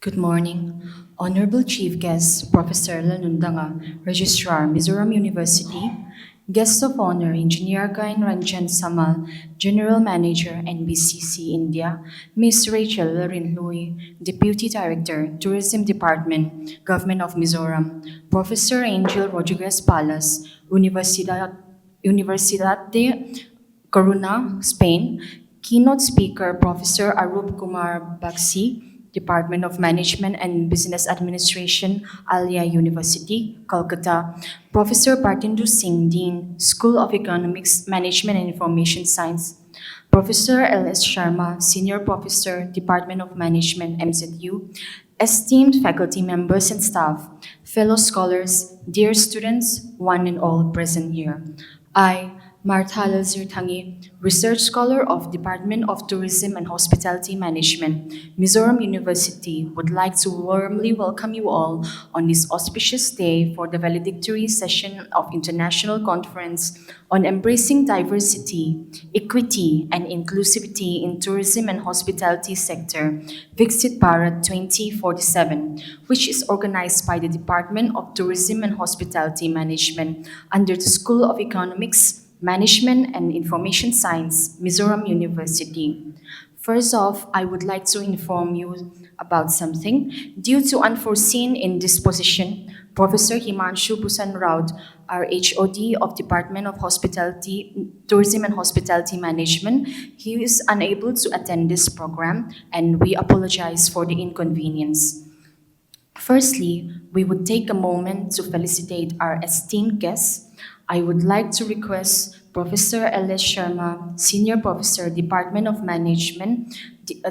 Good morning. Honorable Chief Guest, Professor Lalrinhlui, Registrar, Mizoram University, Guest of Honour, Engineer Gyan Ranjan Samal, General Manager, NBCC India, Ms. Rachael Lalrinhlui, Deputy Director, Tourism Department, Government of Mizoram, Professor Angel Rodriguez Pallas, Universidade da Coruna, Spain, Keynote Speaker, Professor Arup Kumar Bakshi, Department of Management and Business Administration, Alia University, Kolkata, Professor Bhartendu Singh, Dean, School of Economics, Management and Information Science, Professor L.S. Sharma, Senior Professor, Department of Management, MZU, esteemed faculty members and staff, fellow scholars, dear students, one and all present here. I, Rachael Lalrinhlui, Research Scholar of Department of Tourism and Hospitality Management, Mizoram University, would like to warmly welcome you all on this auspicious day for the valedictory session of International Conference on Embracing Diversity, Equity, and Inclusivity in Tourism and Hospitality Sector, Viksit Bharat 2047, which is organized by the Department of Tourism and Hospitality Management under the School of Economics, Management and Information Science, Mizoram University. First off, I would like to inform you about something. Due to unforeseen indisposition, Professor Himanshu Bhusan Raut, our HOD of Department of Hospitality, Tourism and Hospitality Management, he is unable to attend this program, and we apologize for the inconvenience. Firstly, we would take a moment to felicitate our esteemed guests. I would like to request Professor L.S. Sharma, Senior Professor, Department of Management,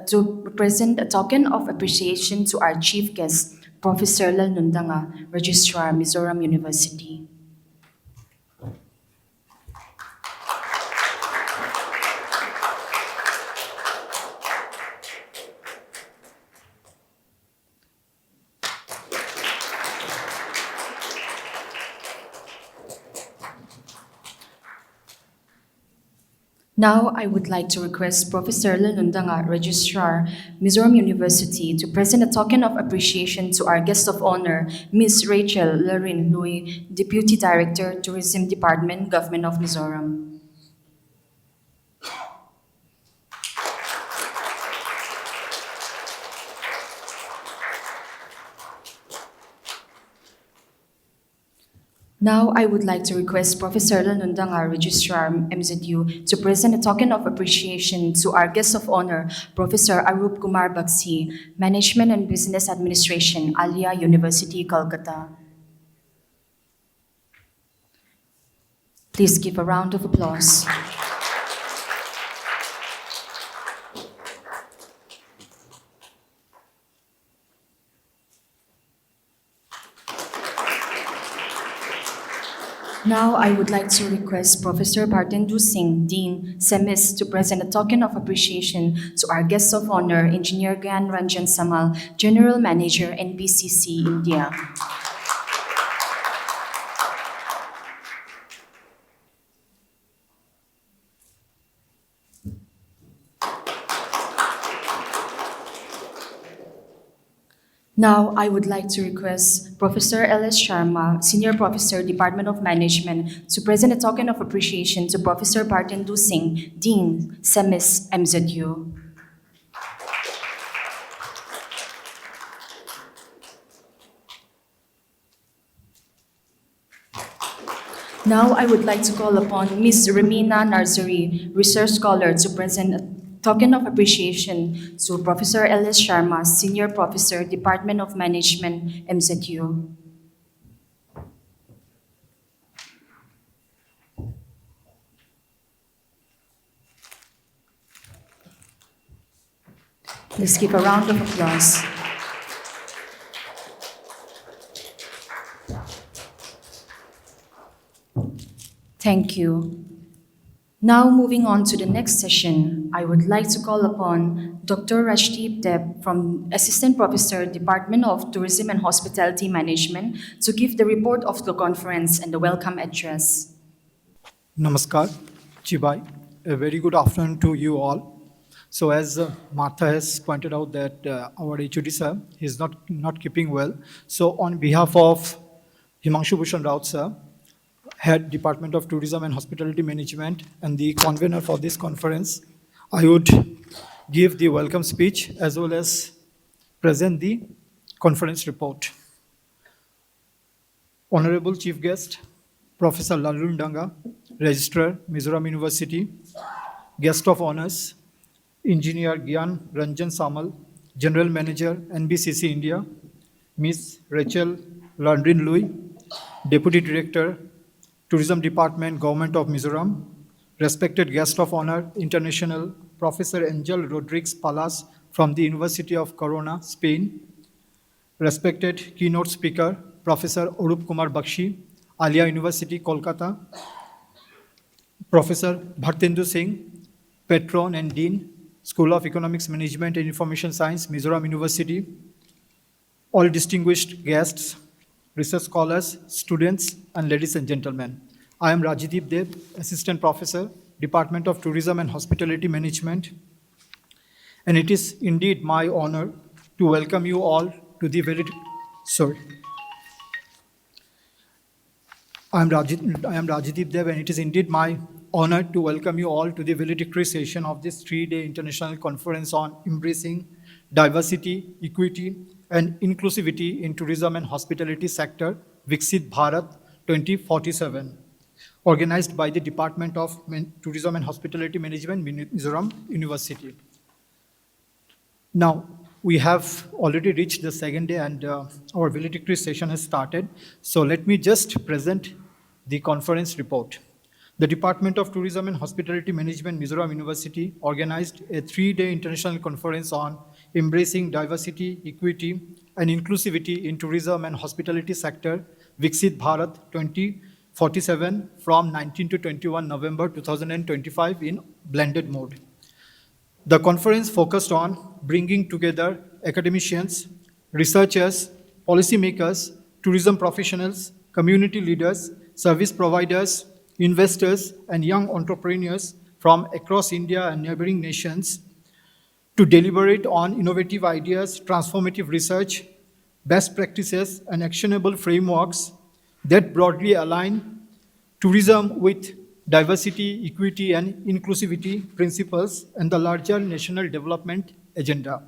to present a token of appreciation to our Chief Guest, Professor Lalrinhlui, Registrar, Mizoram University. Now, I would like to request Professor Lalrinhlui, Registrar, Mizoram University, to present a token of appreciation to our Guest of Honour, Ms. Rachael Lalrinhlui, Deputy Director, Tourism Department, Government of Mizoram. Now, I would like to request Professor Lalrinhlui, Registrar, MZU, to present a token of appreciation to our Guest of Honour, Professor Arup Kumar Bakshi, Management and Business Administration, Alia University, Kolkata. Please give a round of applause. Now, I would like to request Professor Bhartendu Singh, Dean, SEMIS, to present a token of appreciation to our Guest of Honour, Engineer Gyan Ranjan Samal, General Manager, NBCC India. Now, I would like to request Professor L.S. Sharma, Senior Professor, Department of Management, to present a token of appreciation to Professor Bhartendu Singh, Dean, SEMIS, MZU. Now, I would like to call upon Ms. Remina Narzari, Research Scholar, to present a token of appreciation to Professor L.S. Sharma, Senior Professor, Department of Management, MZU. Let's give a round of applause. Thank you. Now, moving on to the next session, I would like to call upon Dr. Rajdeep Deb, from Assistant Professor, Department of Tourism and Hospitality Management, to give the report of the conference and the welcome address. Namaskar, Chibai. A very good afternoon to you all. So as Martha has pointed out that our HOD sir, he's not keeping well. So on behalf of Himanshu Bhushan Raut sir, Head Department of Tourism and Hospitality Management and the convener for this conference, I would give the welcome speech as well as present the conference report. Honorable Chief Guest, Professor Lalrinhlui, Registrar, Mizoram University, Guest of Honours, Engineer Gyan Ranjan Samal, General Manager, NBCC India, Ms. Rachael Lalrinhlui, Deputy Director, Tourism Department, Government of Mizoram, respected Guest of Honour, International, Professor Angel Rodriguez Pallas from the University of Coruna, Spain, respected keynote speaker, Professor Arup Kumar Bakshi, Alia University, Kolkata, Professor Bhartendu Singh, Patron and Dean, School of Economics Management and Information Science, Mizoram University, all distinguished guests, research scholars, students, and ladies and gentlemen. I am Rajdeep Deb, Assistant Professor, Department of Tourism and Hospitality Management, and it is indeed my honor to welcome you all to the I am Rajdeep Deb, and it is indeed my honor to welcome you all to the valedictory session of this 3-day international conference on embracing diversity, equity, and inclusivity in tourism and hospitality sector, Viksit Bharat 2047, organized by the Department of Tourism and Hospitality Management, Mizoram University. Now, we have already reached the second day and our valedictory session has started. So let me just present the conference report. The Department of Tourism and Hospitality Management, Mizoram University, organized a 3-day international conference on embracing diversity, equity, and inclusivity in tourism and hospitality sector, Viksit Bharat 2047, from 19 to 21 November 2025 in blended mode. The conference focused on bringing together academicians, researchers, policymakers, tourism professionals, community leaders, service providers, investors, and young entrepreneurs from across India and neighboring nations to deliberate on innovative ideas, transformative research, best practices, and actionable frameworks that broadly align tourism with diversity, equity, and inclusivity principles and the larger national development agenda.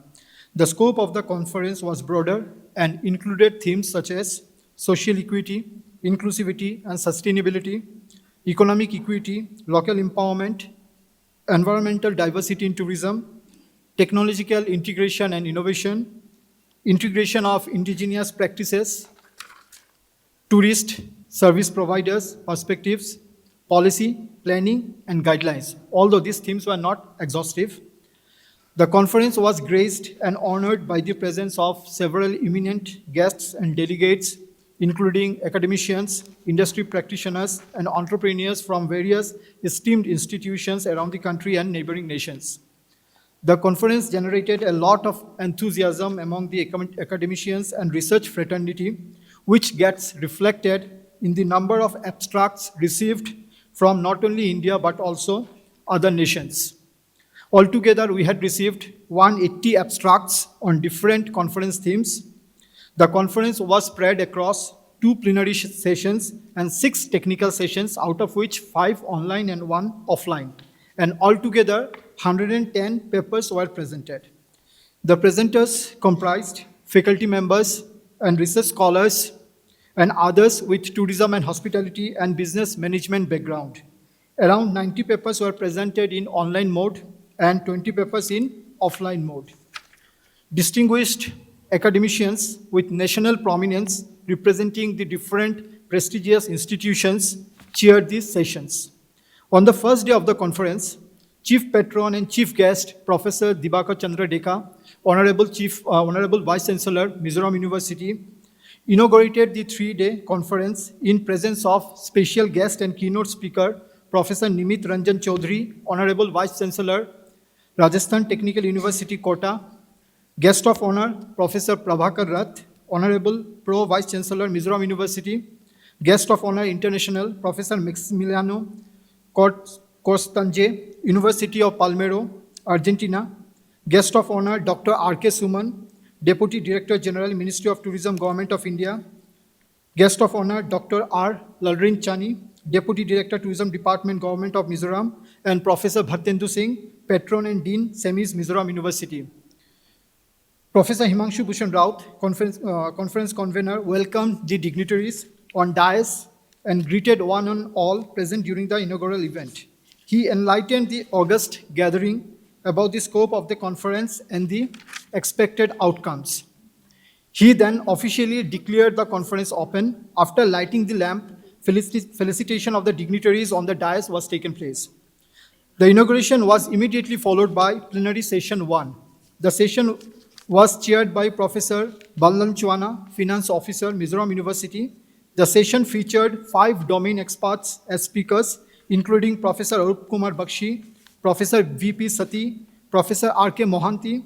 The scope of the conference was broader and included themes such as social equity, inclusivity and sustainability, economic equity, local empowerment, environmental diversity in tourism, technological integration and innovation, integration of indigenous practices, tourist service providers' perspectives, policy, planning, and guidelines. Although these themes were not exhaustive, the conference was graced and honored by the presence of several eminent guests and delegates, including academicians, industry practitioners, and entrepreneurs from various esteemed institutions around the country and neighboring nations. The conference generated a lot of enthusiasm among the academicians and research fraternity, which gets reflected in the number of abstracts received from not only India but also other nations. Altogether, we had received 180 abstracts on different conference themes. The conference was spread across 2 plenary sessions and 6 technical sessions, out of which 5 online and 1 offline. And altogether, 110 papers were presented. The presenters comprised faculty members and research scholars and others with tourism and hospitality and business management background. Around 90 papers were presented in online mode and 20 papers in offline mode. Distinguished academicians with national prominence representing the different prestigious institutions chaired these sessions. On the first day of the conference, Chief Patron and Chief Guest, Professor Dibakar Chandra Deka, Honorable Vice Chancellor, Mizoram University, inaugurated the 3-day conference in presence of special guest and keynote speaker, Professor Nimit Ranjan Chaudhary, Honorable Vice Chancellor, Rajasthan Technical University, Kota, Guest of Honour, Professor Prabhakar Rath, Honorable Pro Vice Chancellor, Mizoram University, Guest of Honour International, Professor Maximiliano Corstanje, University of Palmero, Argentina. Guest of Honour, Dr. R.K. Suman, Deputy Director General, Ministry of Tourism, Government of India. Guest of Honour, Dr. R. Lalrinhlui, Deputy Director, Tourism Department, Government of Mizoram, and Professor Bhartendu Singh, Patron and Dean, SEMIS, Mizoram University. Professor Himanshu Bhushan Raut, conference convener, welcomed the dignitaries on dais and greeted one and all present during the inaugural event. He enlightened the august gathering about the scope of the conference and the expected outcomes. He then officially declared the conference open. After lighting the lamp, felicitation of the dignitaries on the dais was taken place. The inauguration was immediately followed by plenary session 1. The session was chaired by Professor Ballam Chuana, Finance Officer, Mizoram University. The session featured 5 domain experts as speakers, including Professor Arup Kumar Bakshi, Professor V.P. Sati, Professor R.K. Mohanty,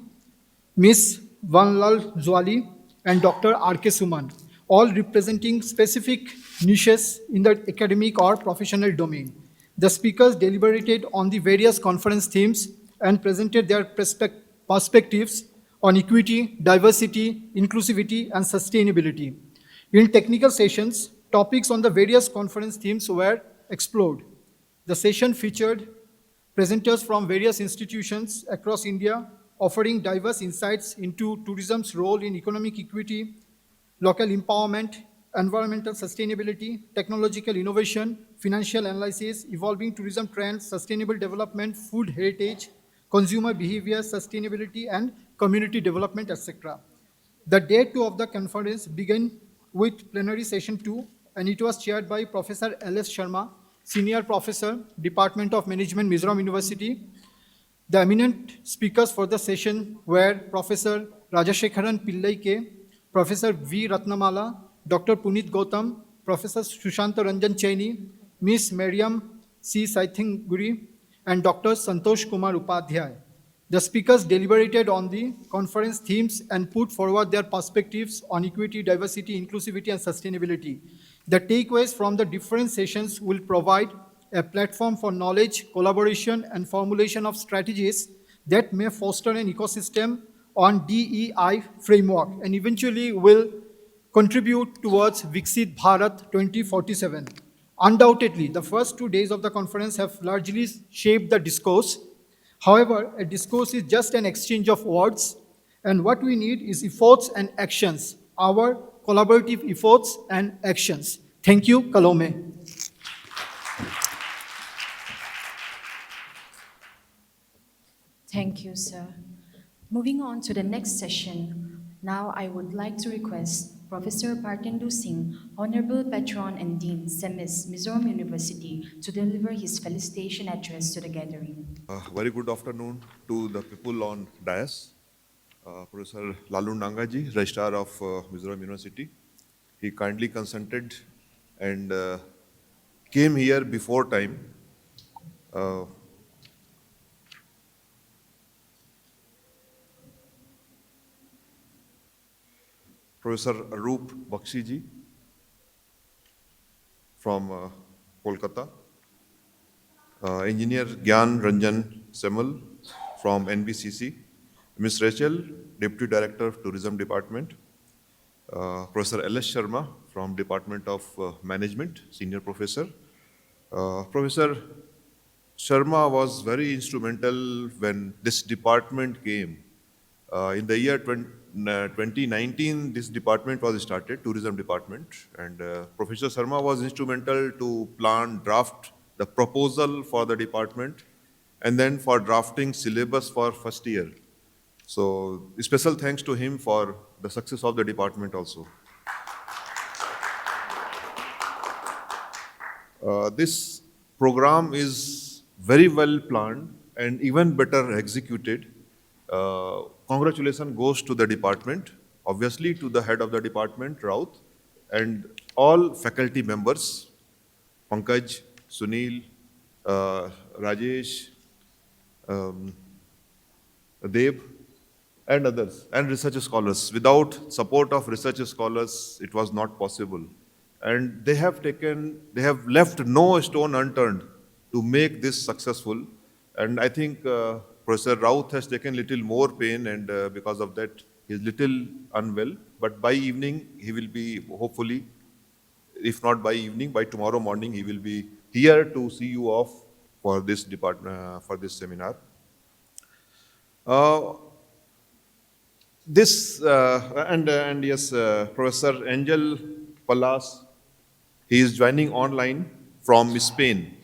Ms. Vanlal Zwali, and Dr. R.K. Suman, all representing specific niches in the academic or professional domain. The speakers deliberated on the various conference themes and presented their perspectives on equity, diversity, inclusivity, and sustainability. In technical sessions, topics on the various conference themes were explored. The session featured presenters from various institutions across India, offering diverse insights into tourism's role in economic equity, local empowerment, environmental sustainability, technological innovation, financial analysis, evolving tourism trends, sustainable development, food heritage, consumer behavior, sustainability, and community development, etc. The day 2 of the conference began with plenary session 2, and it was chaired by Professor L.S. Sharma, Senior Professor, Department of Management, Mizoram University. The eminent speakers for the session were Professor Rajashekharan Pillai K, Professor V. Ratnamala, Dr. Puneet Gautam, Professor Sushanta Ranjan Chaini, Ms. Mariam C. Saithinguri, and Dr. Santosh Kumar Upadhyay. The speakers deliberated on the conference themes and put forward their perspectives on equity, diversity, inclusivity, and sustainability. The takeaways from the different sessions will provide a platform for knowledge, collaboration, and formulation of strategies that may foster an ecosystem on DEI framework and eventually will contribute towards Viksit Bharat 2047. Undoubtedly, the first 2 days of the conference have largely shaped the discourse. However, a discourse is just an exchange of words, and what we need is efforts and actions, our collaborative efforts and actions. Thank you, Kalome. Thank you, sir. Moving on to the next session, now I would like to request Professor Bhartendu Singh, Honorable Patron and Dean, SEMIS, Mizoram University, to deliver his felicitation address to the gathering. Very good afternoon to the people on dais. Professor Lalu Nangaji, Registrar of Mizoram University. He kindly consented and came here before time. Professor Arup Bakshi ji from Kolkata. Engineer Gyan Ranjan Samal from NBCC. Ms. Rachael, Deputy Director of Tourism Department. Professor L.S. Sharma from Department of Management, Senior Professor. Professor Sharma was very instrumental when this department came. In the year 2019, this department was started, Tourism Department, and Professor Sharma was instrumental to plan, draft the proposal for the department, and then for drafting syllabus for first year. So, special thanks to him for the success of the department also. This program is very well planned and even better executed. Congratulations goes to the department, obviously to the head of the department, Raut, and all faculty members, Pankaj, Sunil, Rajesh, Deb, and others, and research scholars. Without support of research scholars, it was not possible. And they have left no stone unturned to make this successful. And I think Professor Raut has taken little more pain, and because of that, he is little unwell. But by evening, he will be hopefully, if not by evening, by tomorrow morning, he will be here to see you off for this department, for this seminar. And yes, Professor Angel Pallas, he is joining online from Spain.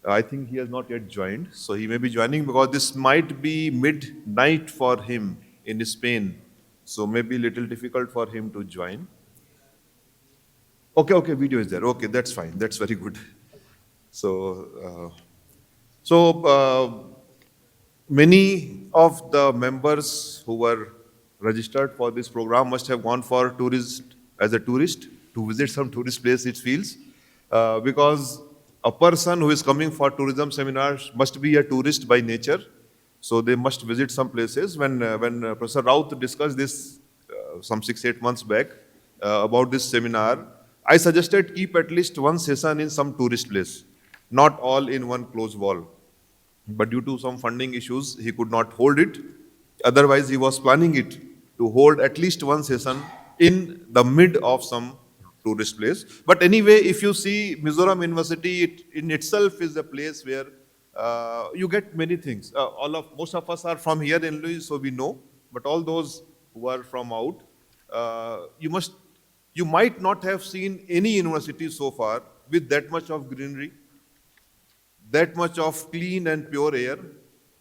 I think he has not yet joined, so he may be joining because this might be midnight for him in Spain, so maybe a little difficult for him to join. Okay, video is there. Okay, that's fine. That's very good. So, many of the members who were registered for this program must have gone for as a tourist to visit some tourist place, it feels, because a person who is coming for tourism seminars must be a tourist by nature. So they must visit some places. When Professor Raut discussed this some 6-8 months back about this seminar, I suggested keep at least one session in some tourist place, not all in one closed wall. But due to some funding issues, he could not hold it. Otherwise, he was planning it to hold at least one session in the mid of some tourist place. But anyway, if you see Mizoram University, it in itself is a place where you get many things. Most of us are from here in Louis, so we know. But all those who are from out, you might not have seen any university so far with that much of greenery, that much of clean and pure air,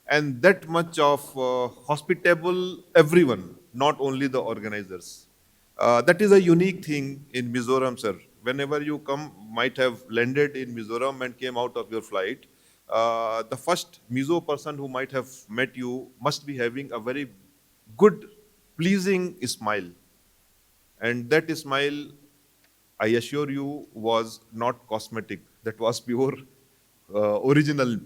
and that much of hospitable everyone, not only the organizers. That is a unique thing in Mizoram, sir. Whenever you might have landed in Mizoram and came out of your flight, the first Mizo person who might have met you must be having a very good, pleasing smile. And that smile, I assure you, was not cosmetic. That was pure, original,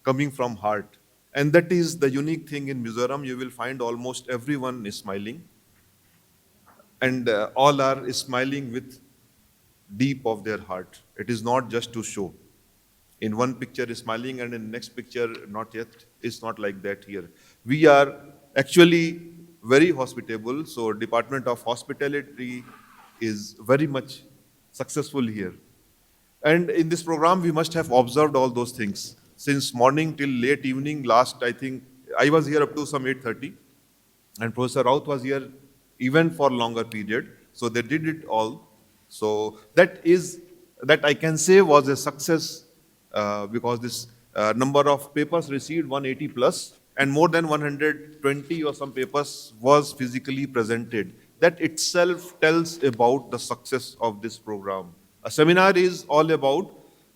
coming from heart. And that is the unique thing in Mizoram. You will find almost everyone is smiling. And all are smiling with deep of their heart. It is not just to show. In one picture is smiling and in the next picture not yet. It's not like that here. We are actually very hospitable. So Department of Hospitality is very much successful here. And in this program, we must have observed all those things. Since morning till late evening, I think, I was here up to some 8:30. And Professor Raut was here even for longer period. So they did it all. So that I can say was a success because this number of papers received 180 plus and more than 120 or some papers was physically presented. That itself tells about the success of this program. A seminar is all about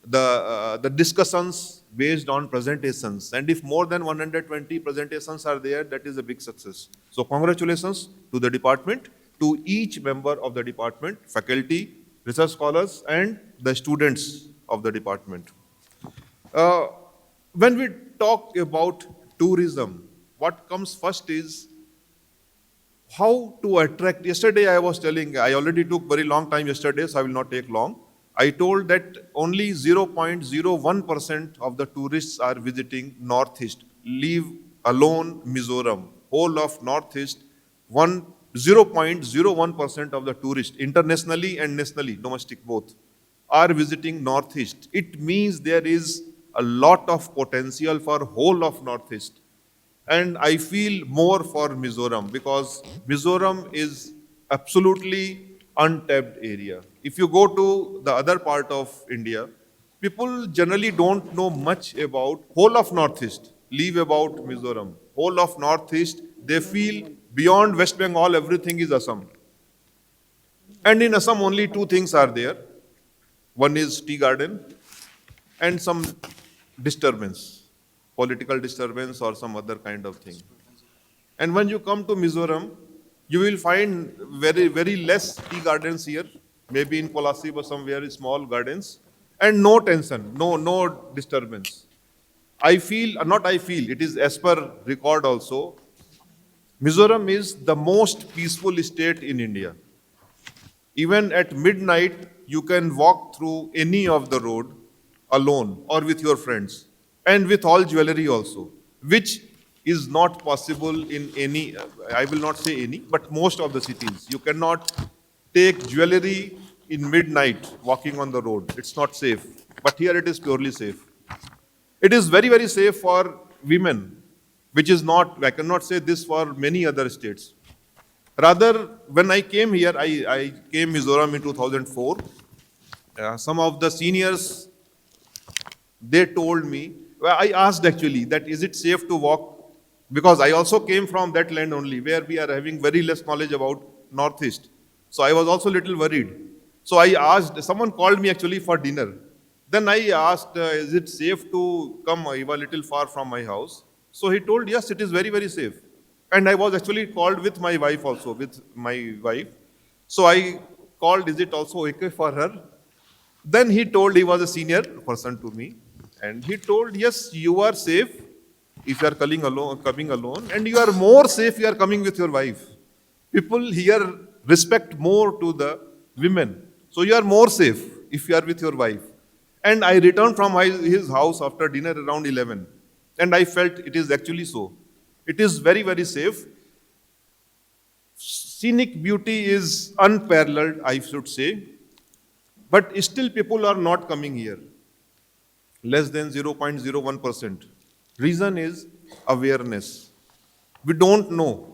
the discussions based on presentations. And if more than 120 presentations are there, that is a big success. So congratulations to the department, to each member of the department, faculty, research scholars, and the students of the department. When we talk about tourism, what comes first is how to attract. Yesterday I was telling, I already took very long time yesterday, so I will not take long. I told that only 0.01% of the tourists are visiting Northeast. Leave alone Mizoram. Whole of Northeast, 0.01% of the tourists, internationally and nationally, domestic both, are visiting Northeast. It means there is a lot of potential for whole of Northeast. And I feel more for Mizoram because Mizoram is absolutely untapped area. If you go to the other part of India, people generally don't know much about whole of Northeast. Leave about Mizoram. Whole of Northeast, they feel beyond West Bengal, everything is Assam. And in Assam, only two things are there. One is tea garden and some disturbance, political disturbance or some other kind of thing. And when you come to Mizoram, you will find very, very less tea gardens here, maybe in Kolasib or somewhere small gardens, and no tension, no disturbance. It is as per record also, Mizoram is the most peaceful state in India. Even at midnight, you can walk through any of the road alone or with your friends and with all jewelry also, which is not possible in any, I will not say any, but most of the cities. You cannot take jewelry in midnight walking on the road. It's not safe. But here it is purely safe. It is very, very safe for women, which is not, I cannot say this for many other states. Rather, when I came here, I came Mizoram in 2004. Some of the seniors, they told me, well, I asked actually that is it safe to walk? Because I also came from that land only, where we are having very less knowledge about Northeast. So I was also a little worried. So I asked, someone called me actually for dinner. Then I asked, is it safe to come a little far from my house? So he told, yes, it is very, very safe. And I was actually called with my wife also, with my wife. So I called, is it also okay for her? Then he told, he was a senior person to me, and he told, yes, you are safe if you are coming alone, and you are more safe if you are coming with your wife. People here respect more to the women. So you are more safe if you are with your wife. And I returned from his house after dinner around 11. And I felt it is actually so. It is very, very safe. Scenic beauty is unparalleled, I should say. But still people are not coming here. Less than 0.01%. Reason is awareness. We don't know.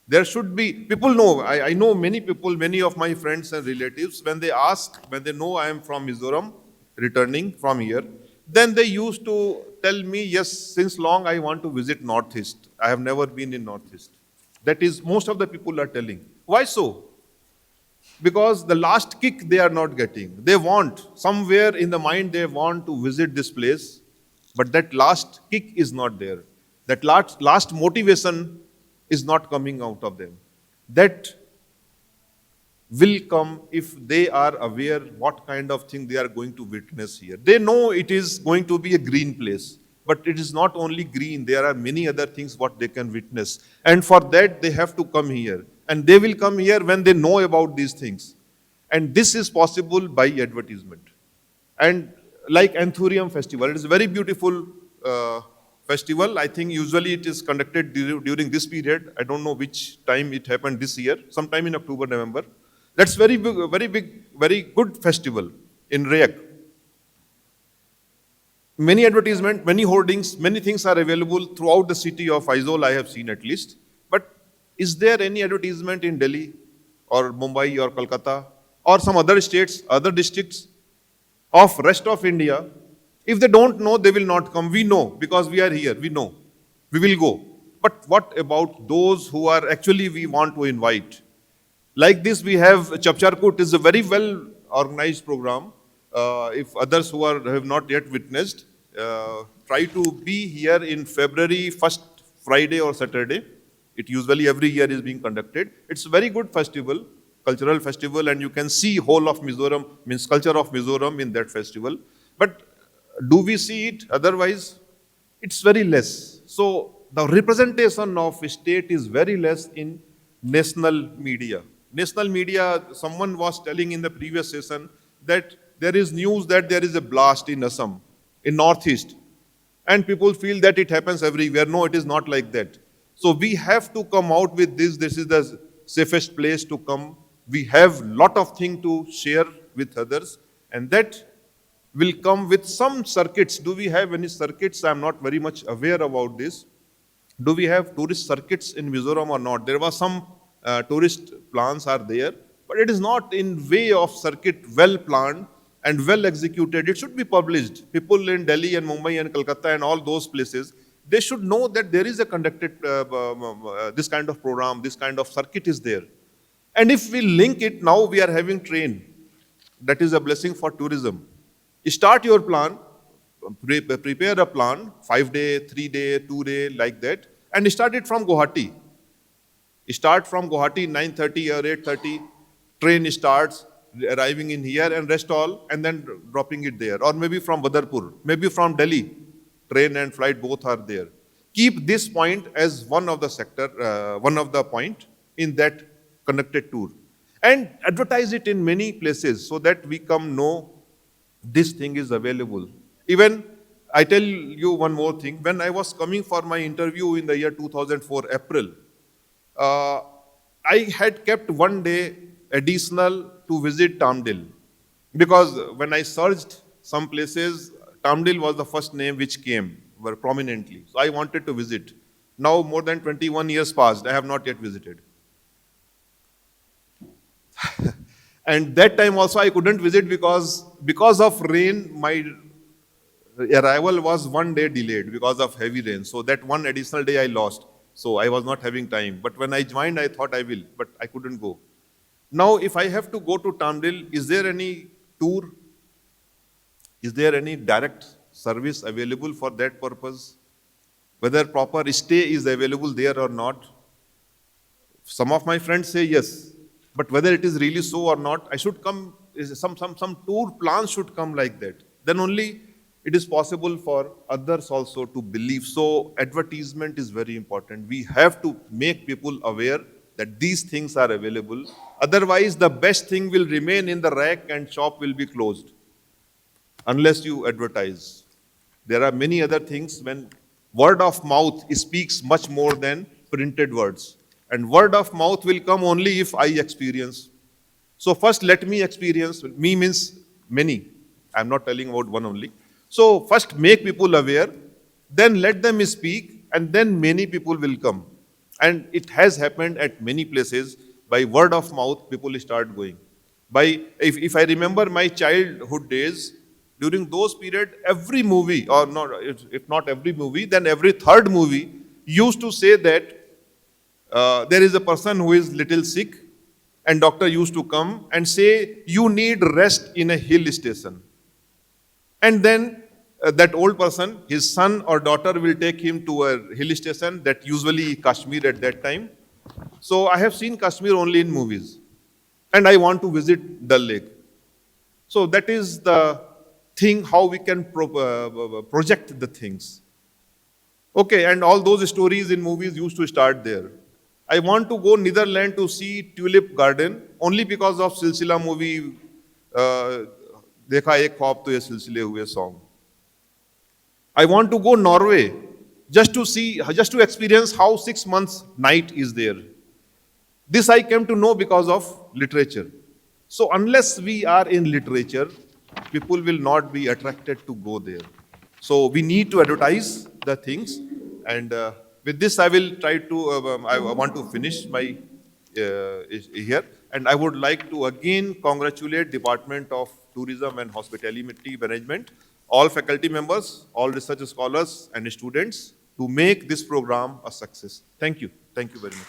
There should be, people know, I know many people, many of my friends and relatives, when they ask, when they know I am from Mizoram, returning from here, then they used to tell me, yes, since long I want to visit Northeast. I have never been in Northeast. That is, most of the people are telling. Why so? Because the last kick they are not getting. They want, somewhere in the mind they want to visit this place, but that last kick is not there. That last motivation is not coming out of them. That will come if they are aware what kind of thing they are going to witness here. They know it is going to be a green place, but it is not only green, there are many other things what they can witness. And for that, they have to come here. And they will come here when they know about these things. And this is possible by advertisement. And like Anthurium Festival, it is a very beautiful festival. I think usually it is conducted during this period. I don't know which time it happened this year, sometime in October, November. That's very big, very good festival in Rayak. Many advertisements, many hoardings, many things are available throughout the city of Aizawl, I have seen at least. But is there any advertisement in Delhi or Mumbai or Kolkata or some other states, other districts of rest of India? If they don't know, they will not come. We know because we are here. We know. We will go. But what about those who are actually we want to invite? Like this, we have Chapcharkut is a very well organized program. If others who have not yet witnessed, try to be here in February, first Friday or Saturday. It usually every year is being conducted. It's a very good festival, cultural festival, and you can see whole of Mizoram, means culture of Mizoram in that festival. But do we see it otherwise? It's very less. So the representation of state is very less in national media. National media, someone was telling in the previous session that there is news that there is a blast in Assam, in Northeast. And people feel that it happens everywhere. No, it is not like that. So we have to come out with this. This is the safest place to come. We have lot of things to share with others. And that will come with some circuits. Do we have any circuits? I'm not very much aware about this. Do we have tourist circuits in Mizoram or not? There was some tourist plans are there, but it is not in way of circuit well planned and well executed. It should be published. People in Delhi and Mumbai and Kolkata and all those places, they should know that there is a conducted, this kind of program, this kind of circuit is there. And if we link it, now we are having train. That is a blessing for tourism. Start your plan, prepare a plan, 5-day, 3-day, 2-day, like that, and start it from Guwahati. Start from Guwahati, 9:30 or 8:30, train starts, arriving in here and rest all, and then dropping it there. Or maybe from Badarpur, maybe from Delhi, train and flight both are there. Keep this point as one of the sector, one of the point in that conducted tour. And advertise it in many places so that we come know this thing is available. Even I tell you one more thing. When I was coming for my interview in the year 2004, April, uh, I had kept one day additional to visit Tamdil. Because when I searched some places, Tamdil was the first name which came very prominently. So I wanted to visit. Now more than 21 years passed, I have not yet visited. And that time also I couldn't visit because of rain, my arrival was one day delayed because of heavy rain. So that one additional day I lost. So I was not having time. But when I joined, I thought I will, but I couldn't go. Now, if I have to go to Tamdil, is there any tour? Is there any direct service available for that purpose? Whether proper stay is available there or not? Some of my friends say yes. But whether it is really so or not, I should come, some tour plans should come like that. Then only it is possible for others also to believe. So advertisement is very important. We have to make people aware that these things are available. Otherwise, the best thing will remain in the rack and shop will be closed unless you advertise. There are many other things when word of mouth speaks much more than printed words. And word of mouth will come only if I experience. So first let me experience. Me means many. I'm not telling about one only. So first make people aware, then let them speak, and then many people will come. And it has happened at many places. By word of mouth, people start going. If I remember my childhood days, during those period, every movie, or not, if not every movie, then every third movie used to say that there is a person who is little sick, and doctor used to come and say, you need rest in a hill station. And then that old person, his son or daughter will take him to a hill station, that usually Kashmir at that time. So I have seen Kashmir only in movies. And I want to visit Dal Lake. So that is the thing, how we can project the things. Okay, and all those stories in movies used to start there. I want to go Netherlands to see Tulip Garden only because of Silsila movie, Dekha Ek Khwab To Ye Silsile Hue song. I want to go Norway just to experience how 6 months night is there. This I came to know because of literature. So unless we are in literature, people will not be attracted to go there. So we need to advertise the things. And with this, I will try to, I want to finish my here. And I would like to again congratulate Department of Tourism and Hospitality Management, all faculty members, all research scholars and students to make this program a success. Thank you. Thank you very much.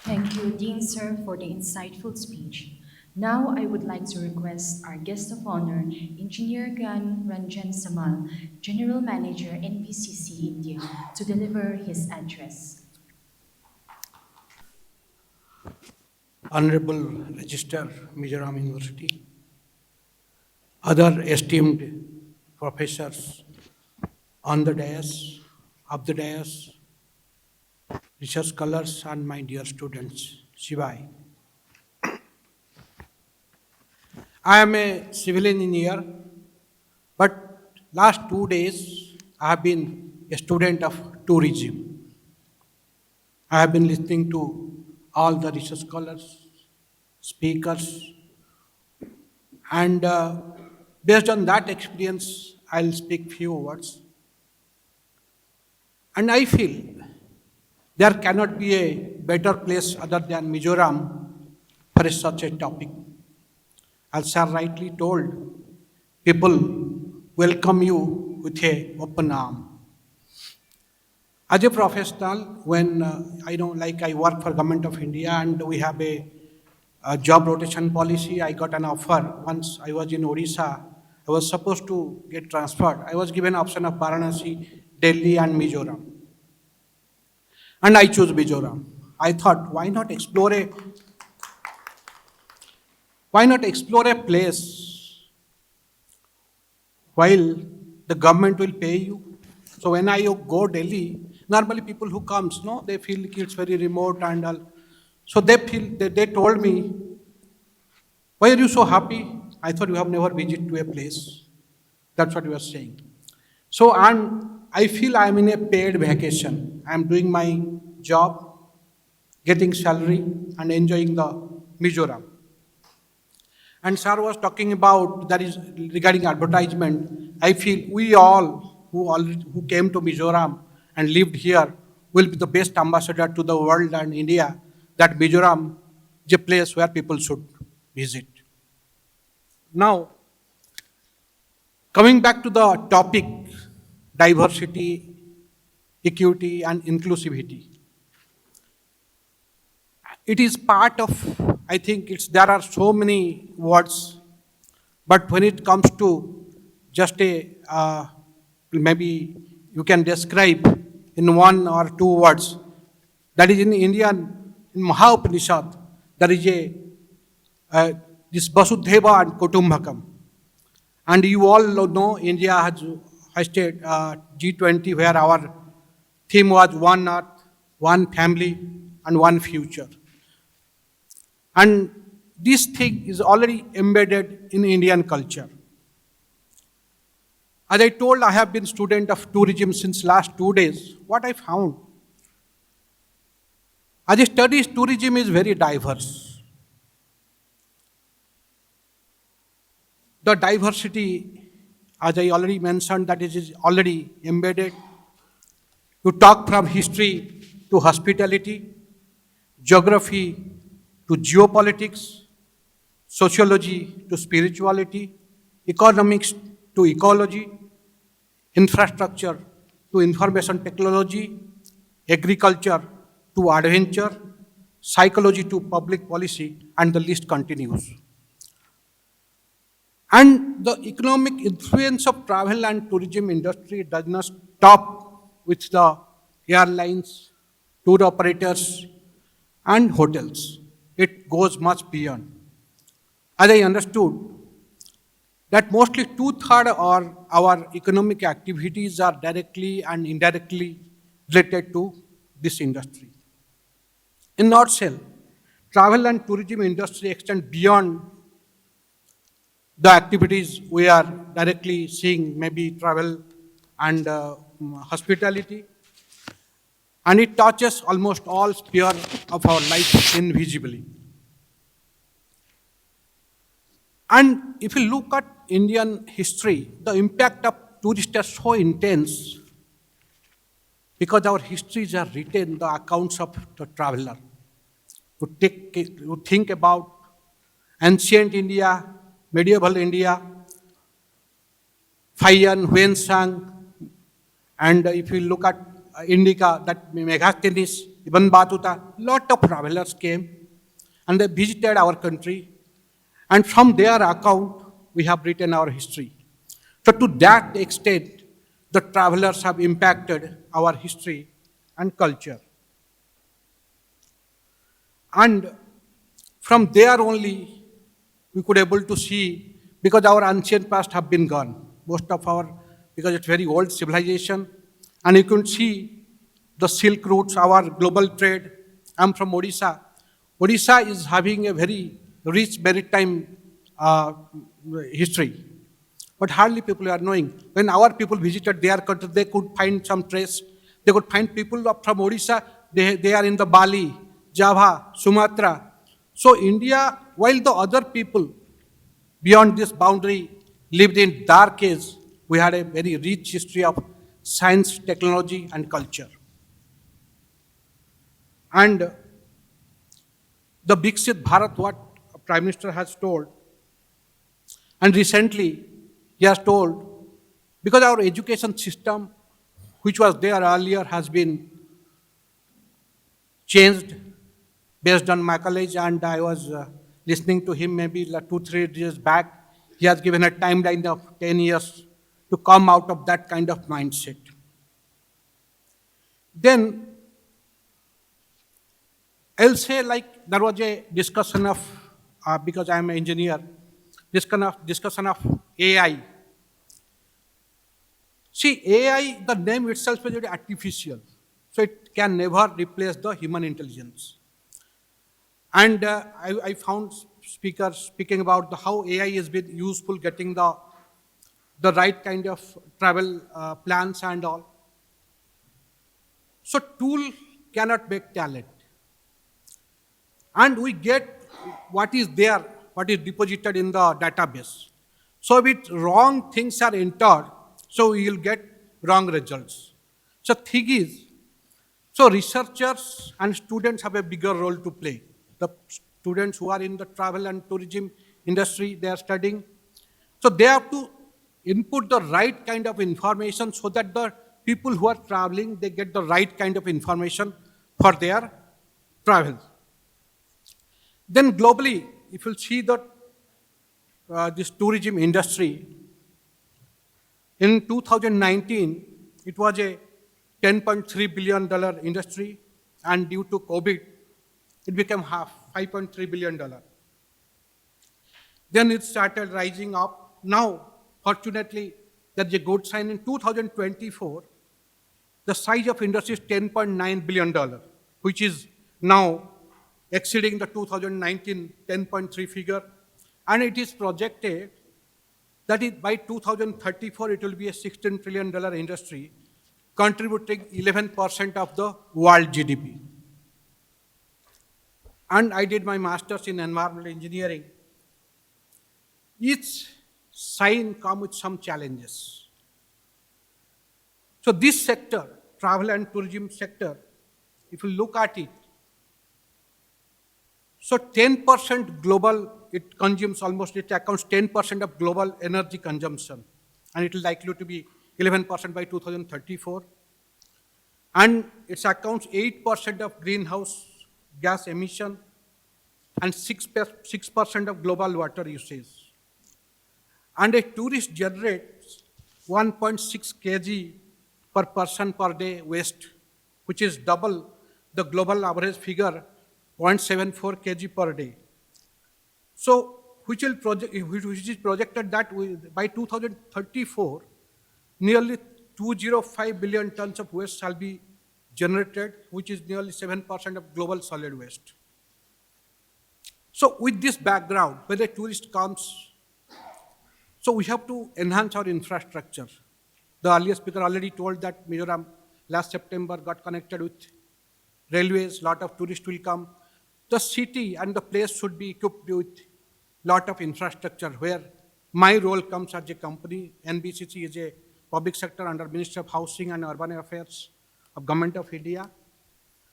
Thank you, Dean Sir, for the insightful speech. Now, I would like to request our Guest of Honour, Engineer Gyan Ranjan Samal, General Manager, NBCC India, to deliver his address. Honorable Register, Mizoram University, other esteemed professors on the dais, of the dais, research scholars, and my dear students, Shivai. I am a civil engineer, but last 2 days I have been a student of tourism. I have been listening to all the research scholars, speakers, and based on that experience, I'll speak few words. And I feel there cannot be a better place other than Mizoram for such a topic. As sir rightly told, people welcome you with an open arm. As a professional, when I work for Government of India and we have a job rotation policy, I got an offer. Once I was in Odisha, I was supposed to get transferred. I was given option of Varanasi, Delhi and Mizoram. And I chose Mizoram. I thought, why not explore a place while the government will pay you? So when I go Delhi, normally people who comes, they feel it's very remote and all. So they told me, why are you so happy? I thought you have never visited to a place. That's what we are saying. So, and I feel I'm in a paid vacation. I'm doing my job, getting salary, and enjoying the Mizoram. And sir was talking about that is regarding advertisement. I feel we all who came to Mizoram and lived here will be the best ambassador to the world and India that Mizoram is a place where people should visit. Now, coming back to the topic, diversity, equity, and inclusivity. It is part of, I think there are so many words, but when it comes to just maybe you can describe in one or two words, that is in Indian, in Maha-Upanishad, there is this Vasudhaiva and Kutumbakam. And you all know India has hosted G20 where our theme was one earth, one family, and one future. And this thing is already embedded in Indian culture. As I told, I have been student of tourism since last 2 days. What I found, as I study, tourism is very diverse. The diversity, as I already mentioned, that is already embedded. You talk from history to hospitality, geography to geopolitics, sociology to spirituality, economics to ecology, infrastructure to information technology, agriculture to adventure, psychology to public policy, and the list continues. And the economic influence of travel and tourism industry does not stop with the airlines, tour operators, and hotels. It goes much beyond. As I understood, that mostly 2/3 of our economic activities are directly and indirectly related to this industry. In nutshell, travel and tourism industry extend beyond the activities we are directly seeing, maybe travel and hospitality, and it touches almost all spheres of our life invisibly. And if you look at Indian history, the impact of tourists are so intense because our histories are written, the accounts of the traveler. You think about ancient India, medieval India, Huyen, Huensang, and if you look at Indica, that Megasthenes, Ibn Battuta, lot of travelers came and they visited our country, and from their account, we have written our history. So to that extent, the travelers have impacted our history and culture. And from there only, we could able to see, because our ancient past have been gone, most of our, because it's very old civilization, and you can see the Silk routes, our global trade. I'm from Odisha. Odisha is having a very rich maritime history, but hardly people are knowing. When our people visited their country, they could find some trace. They could find people from Odisha, they are in the Bali, Java, Sumatra. So India, while the other people beyond this boundary lived in dark age, we had a very rich history of science, technology, and culture. And the Viksit Bharat, what Prime Minister has told, and recently he has told, because our education system, which was there earlier, has been changed based on my college, and I was listening to him maybe like 2-3 years back. He has given a timeline of 10 years to come out of that kind of mindset. Then I'll say, like, there was a discussion of, because I am an engineer, discussion of AI. See, AI, the name itself is very artificial, so it can never replace the human intelligence. And I found speakers speaking about how AI has been useful getting the the right kind of travel plans and all. So tool cannot make talent. And we get what is there, what is deposited in the database. So if wrong things are entered, so we will get wrong results. So thing is, so researchers and students have a bigger role to play. The students who are in the travel and tourism industry, they are studying. So they have to input the right kind of information so that the people who are traveling, they get the right kind of information for their travel. Then globally, if you see that this tourism industry, in 2019, it was a $10.3 billion industry, and due to COVID, it became half, $5.3 billion. Then it started rising up. Now, fortunately, there's a good sign. In 2024, the size of industry is $10.9 billion, which is now exceeding the 2019 10.3 figure. And it is projected that by 2034, it will be a $16 trillion industry, contributing 11% of the world GDP. And I did my master's in environmental engineering. Each sign comes with some challenges. So this sector, travel and tourism sector, if you look at it, so 10% global, it consumes almost, it accounts 10% of global energy consumption. And it is likely to be 11% by 2034. And it accounts 8% of greenhouse gas emission and 6% of global water usage. And a tourist generates 1.6 kg per person per day waste, which is double the global average figure, 0.74 kg per day. So, which is projected that by 2034, nearly 205 billion tons of waste shall be generated, which is nearly 7% of global solid waste. So, with this background, when a tourist comes, so we have to enhance our infrastructure. The earlier speaker already told that Mizoram last September got connected with railways, lot of tourists will come. The city and the place should be equipped with lot of infrastructure, where my role comes as a company. NBCC is a public sector under Ministry of Housing and Urban Affairs of Government of India.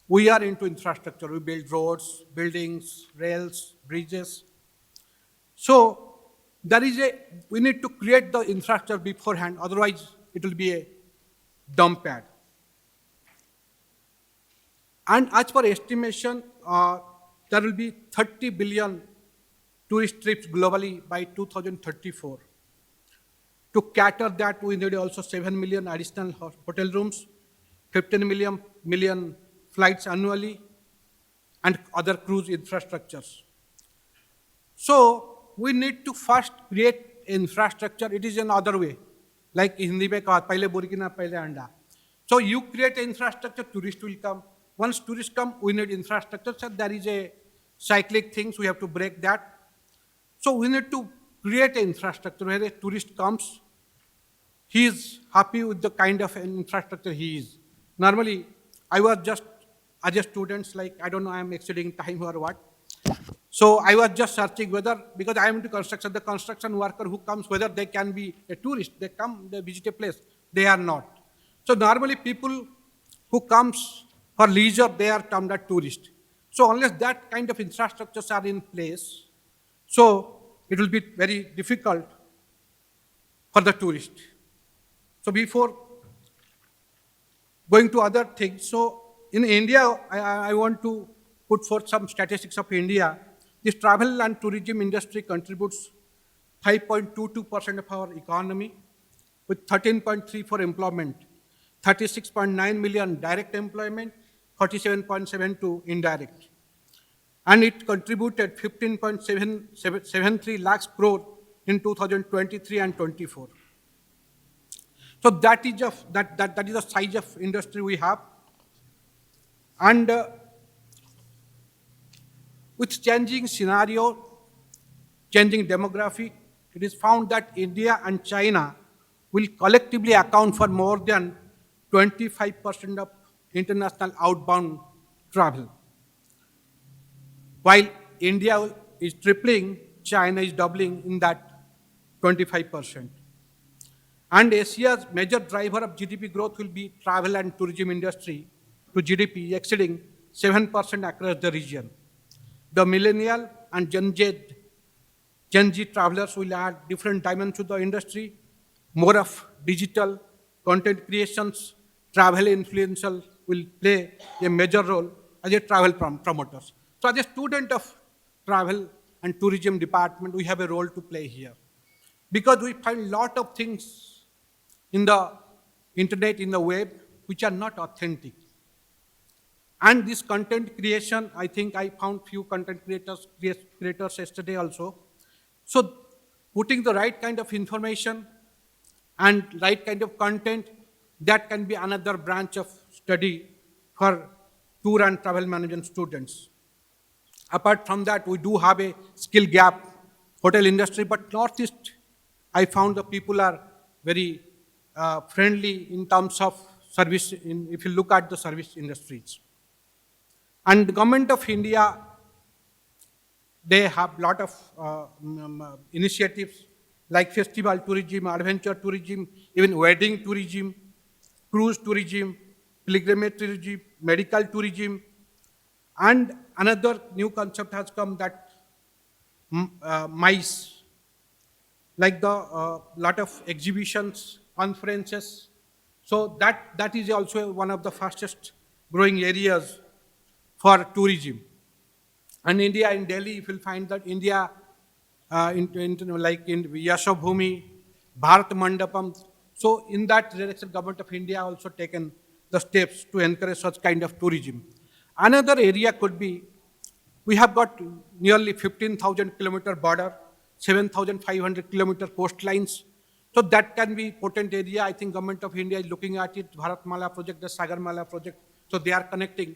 We are into infrastructure. We build roads, buildings, rails, bridges. So we need to create the infrastructure beforehand, otherwise it will be a dump pad. And as per estimation, there will be 30 billion tourist trips globally by 2034. To cater that, we need also 7 million additional hotel rooms, 15 million flights annually, and other cruise infrastructures. So we need to first create infrastructure. It is another way, like Hindi mein kaha, pehle burkina, pehle anda. So you create infrastructure, tourists will come. Once tourists come, we need infrastructure. So there is a cyclic things, we have to break that. So we need to create an infrastructure where a tourist comes, he is happy with the kind of infrastructure he is. Normally, I was just, as a student, like, I don't know, I am exceeding time or what. So I was just searching whether, because I am into construction, the construction worker who comes, whether they can be a tourist. They come, they visit a place. They are not. So normally people who comes for leisure, they are termed as tourist. So unless that kind of infrastructures are in place, so it will be very difficult for the tourist. So before going to other things, so in India, I want to put forth some statistics of India. This travel and tourism industry contributes 5.22% of our economy, with 13.3 for employment, 36.9 million direct employment, 47.72 indirect. And it contributed 15.73 lakhs crore in 2023 and 24. So that is the size of industry we have. And with changing scenario, changing demography, it is found that India and China will collectively account for more than 25% of international outbound travel. While India is tripling, China is doubling in that 25%. And Asia's major driver of GDP growth will be travel and tourism industry to GDP exceeding 7% across the region. The millennial and Gen Z travelers will add different dimensions to the industry, more of digital content creations, travel influential will play a major role as a travel promoters. So as a student of travel and tourism department, we have a role to play here. Because we find a lot of things in the internet, in the web, which are not authentic. And this content creation, I think I found few content creators yesterday also. So putting the right kind of information and right kind of content, that can be another branch of study for tour and travel management students. Apart from that, we do have a skill gap, hotel industry, but Northeast, I found the people are very friendly in terms of service, if you look at the service industries. And the government of India, they have a lot of initiatives like festival tourism, adventure tourism, even wedding tourism, cruise tourism, pilgrimage tourism, medical tourism. And another new concept has come that MICE, like the lot of exhibitions, conferences. So that is also one of the fastest growing areas for tourism. And India, in Delhi, you will find that India, like in Yashabhumi, Bharat Mandapam. So in that direction, government of India also taken the steps to encourage such kind of tourism. Another area could be, we have got nearly 15,000 kilometer border, 7,500 kilometer coastlines. So that can be potent area. I think government of India is looking at it, Bharatmala project, the Sagarmala project. So they are connecting.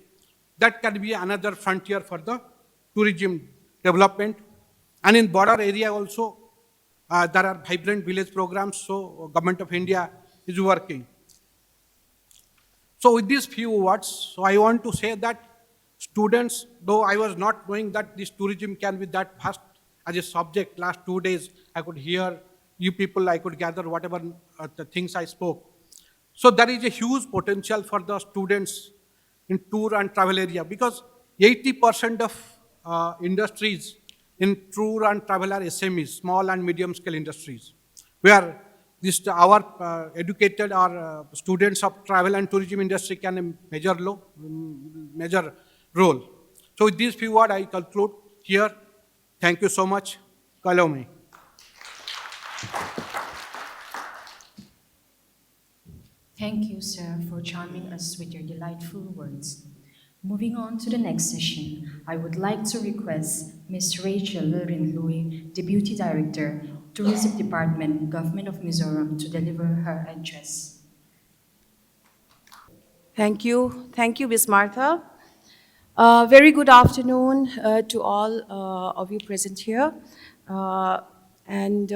That can be another frontier for the tourism development. And in border area also, there are vibrant village programs. So government of India is working. So with these few words, so I want to say that students, though I was not knowing that this tourism can be that vast as a subject, last 2 days I could hear you people, I could gather whatever the things I spoke. So there is a huge potential for the students in tour and travel area, because 80% of industries in tour and travel are SMEs, small and medium scale industries, where our educated or students of travel and tourism industry can a major role. So with these few words, I conclude here. Thank you so much. Allow me. Thank you, sir, for charming us with your delightful words. Moving on to the next session, I would like to request Ms. Rachael Lalrinhlui, Deputy Director, Tourism Department, Government of Mizoram, to deliver her address. Thank you. Thank you, Ms. Martha. Very good afternoon to all of you present here. And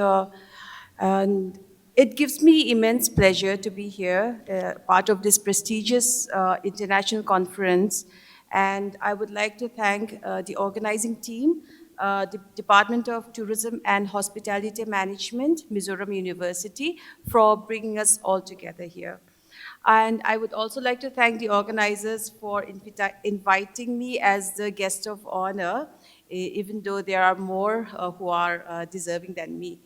it gives me immense pleasure to be here, part of this prestigious international conference. And I would like to thank the organizing team, the Department of Tourism and Hospitality Management, Mizoram University, for bringing us all together here. And I would also like to thank the organizers for inviting me as the guest of honor, even though there are more who are deserving than me.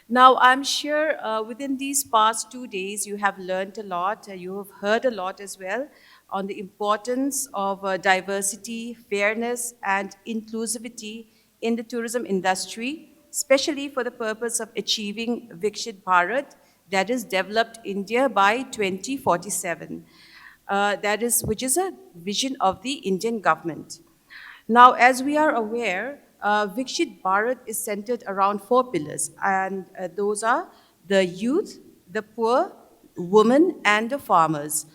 Now, I'm sure within these past 2 days, you have learned a lot, you have heard a lot as well on the importance of diversity, fairness, and inclusivity in the tourism industry, especially for the purpose of achieving Viksit Bharat, that is developed India by 2047, which is a vision of the Indian government. Now, as we are aware, Viksit Bharat is centered around 4 pillars, and those are the youth, the poor, women, and the farmers.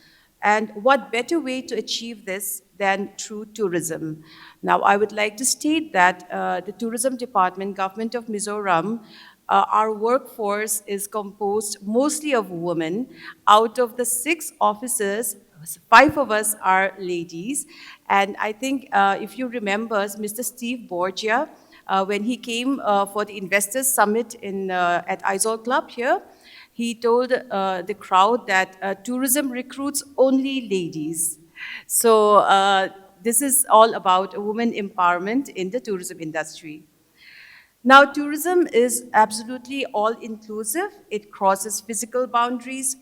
And what better way to achieve this than through tourism? Now, I would like to state that the Tourism Department, Government of Mizoram, Our workforce is composed mostly of women. Out of the 6 officers, 5 of us are ladies. And I think if you remember, Mr. Steve Borgia, when he came for the Investors Summit at Isol Club here, he told the crowd that tourism recruits only ladies. So this is all about women empowerment in the tourism industry. Now, tourism is absolutely all-inclusive. It crosses physical boundaries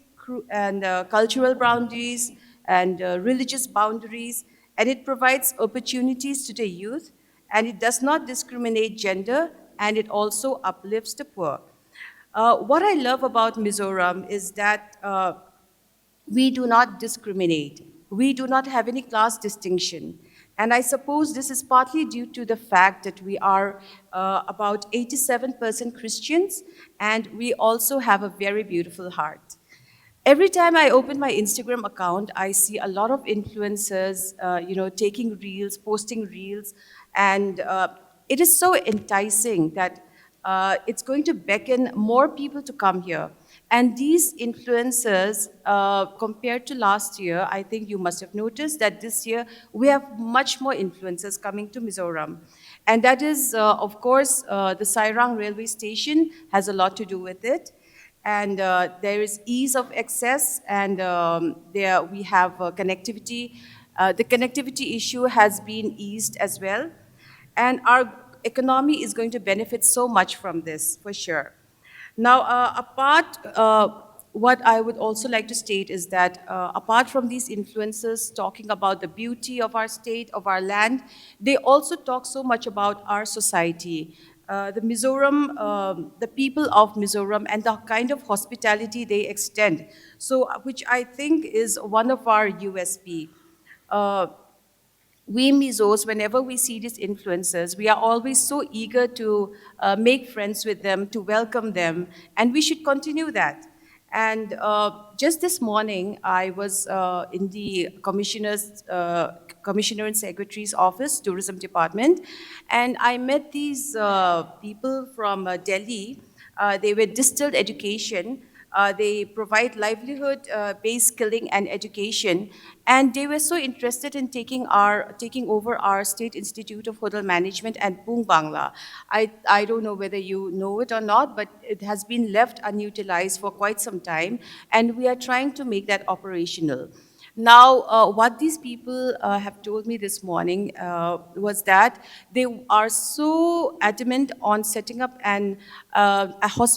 and cultural boundaries and religious boundaries, and it provides opportunities to the youth, and it does not discriminate gender, and it also uplifts the poor. What I love about Mizoram is that we do not discriminate. We do not have any class distinction. And I suppose this is partly due to the fact that we are about 87% Christians, and we also have a very beautiful heart. Every time I open my Instagram account, I see a lot of influencers, taking reels, posting reels, and it is so enticing that it's going to beckon more people to come here. And these influencers, compared to last year, I think you must have noticed that this year we have much more influencers coming to Mizoram. And that is, of course, the Sairang railway station has a lot to do with it. And there is ease of access, and there we have connectivity. The connectivity issue has been eased as well. And our economy is going to benefit so much from this, for sure. Now, what I would also like to state is that apart from these influencers talking about the beauty of our state, of our land, they also talk so much about our society. The Mizoram, the people of Mizoram, and the kind of hospitality they extend, so which I think is one of our USP. We Mizos, whenever we see these influencers, we are always so eager to make friends with them, to welcome them, and we should continue that. And just this morning, I was in the Commissioner and Secretary's office, Tourism Department, and I met these people from Delhi. They were distilled education. They provide livelihood-based skilling and education, and they were so interested in taking over our State Institute of Hotel Management and Pung Bangla. I don't know whether you know it or not, but it has been left unutilized for quite some time, and we are trying to make that operational. Now, what these people have told me this morning was that they are so adamant on setting up a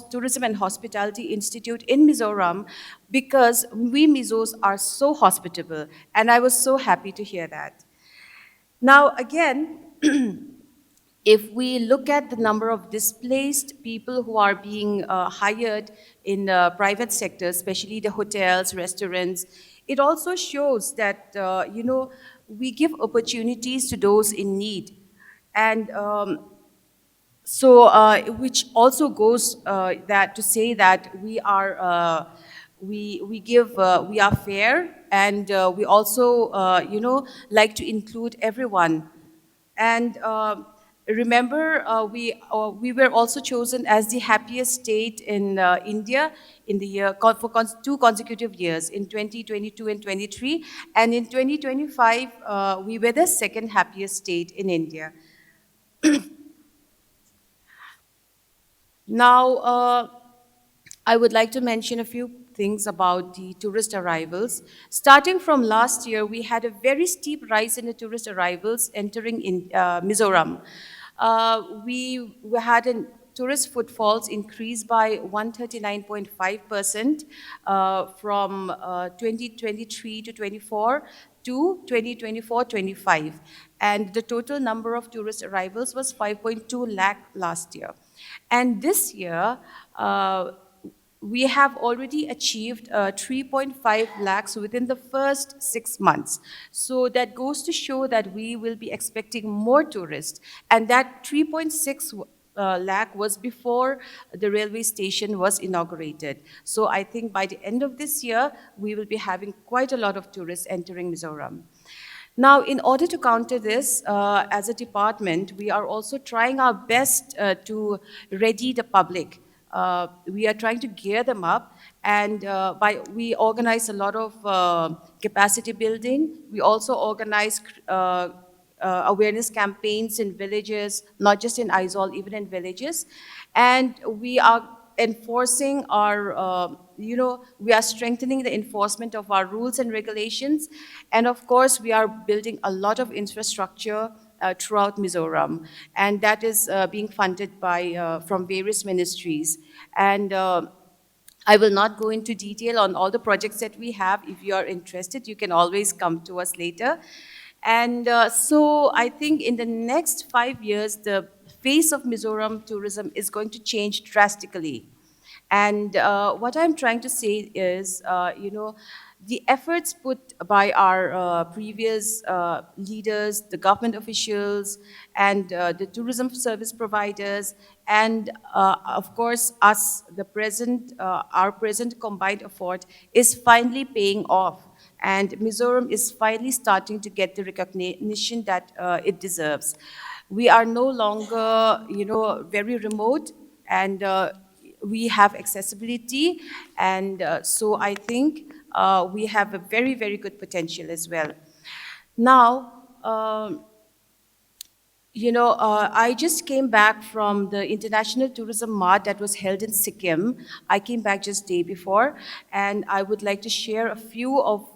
tourism and hospitality institute in Mizoram because we Mizos are so hospitable, and I was so happy to hear that. Now, again, if we look at the number of displaced people who are being hired in the private sector, especially the hotels, restaurants, it also shows that, we give opportunities to those in need. And which also goes to say that we are, we are fair, and we also, like to include everyone. And remember, we were also chosen as the happiest state in India in the year for 2 consecutive years, in 2022 and 23. And in 2025, we were the 2nd happiest state in India. Now, I would like to mention a few things about the tourist arrivals. Starting from last year, we had a very steep rise in the tourist arrivals entering in Mizoram. We had tourist footfalls increase by 139.5% from 2023 to 24 to 2024-25. And the total number of tourist arrivals was 5.2 lakh last year. And this year, we have already achieved 3.5 lakhs within the first 6 months. So that goes to show that we will be expecting more tourists. And that 3.6 lakh was before the railway station was inaugurated. So I think by the end of this year, we will be having quite a lot of tourists entering Mizoram. Now, in order to counter this, as a department, we are also trying our best to ready the public. we are trying to gear them up, and we organize a lot of capacity building. We also organize awareness campaigns in villages, not just in Aizawl, even in villages. And we are enforcing our, we are strengthening the enforcement of our rules and regulations. And of course, we are building a lot of infrastructure throughout Mizoram. And that is being funded by, from various ministries. And I will not go into detail on all the projects that we have. If you are interested, you can always come to us later. And so I think in the next 5 years, the face of Mizoram tourism is going to change drastically. And what I'm trying to say is, the efforts put by our previous leaders, the government officials, and the tourism service providers, and of course us, the present, our present combined effort is finally paying off. And Mizoram is finally starting to get the recognition that it deserves. We are no longer, very remote, and we have accessibility, and so I think we have a very, very good potential as well. Now, I just came back from the International Tourism Mart that was held in Sikkim. I came back just day before, and I would like to share a few of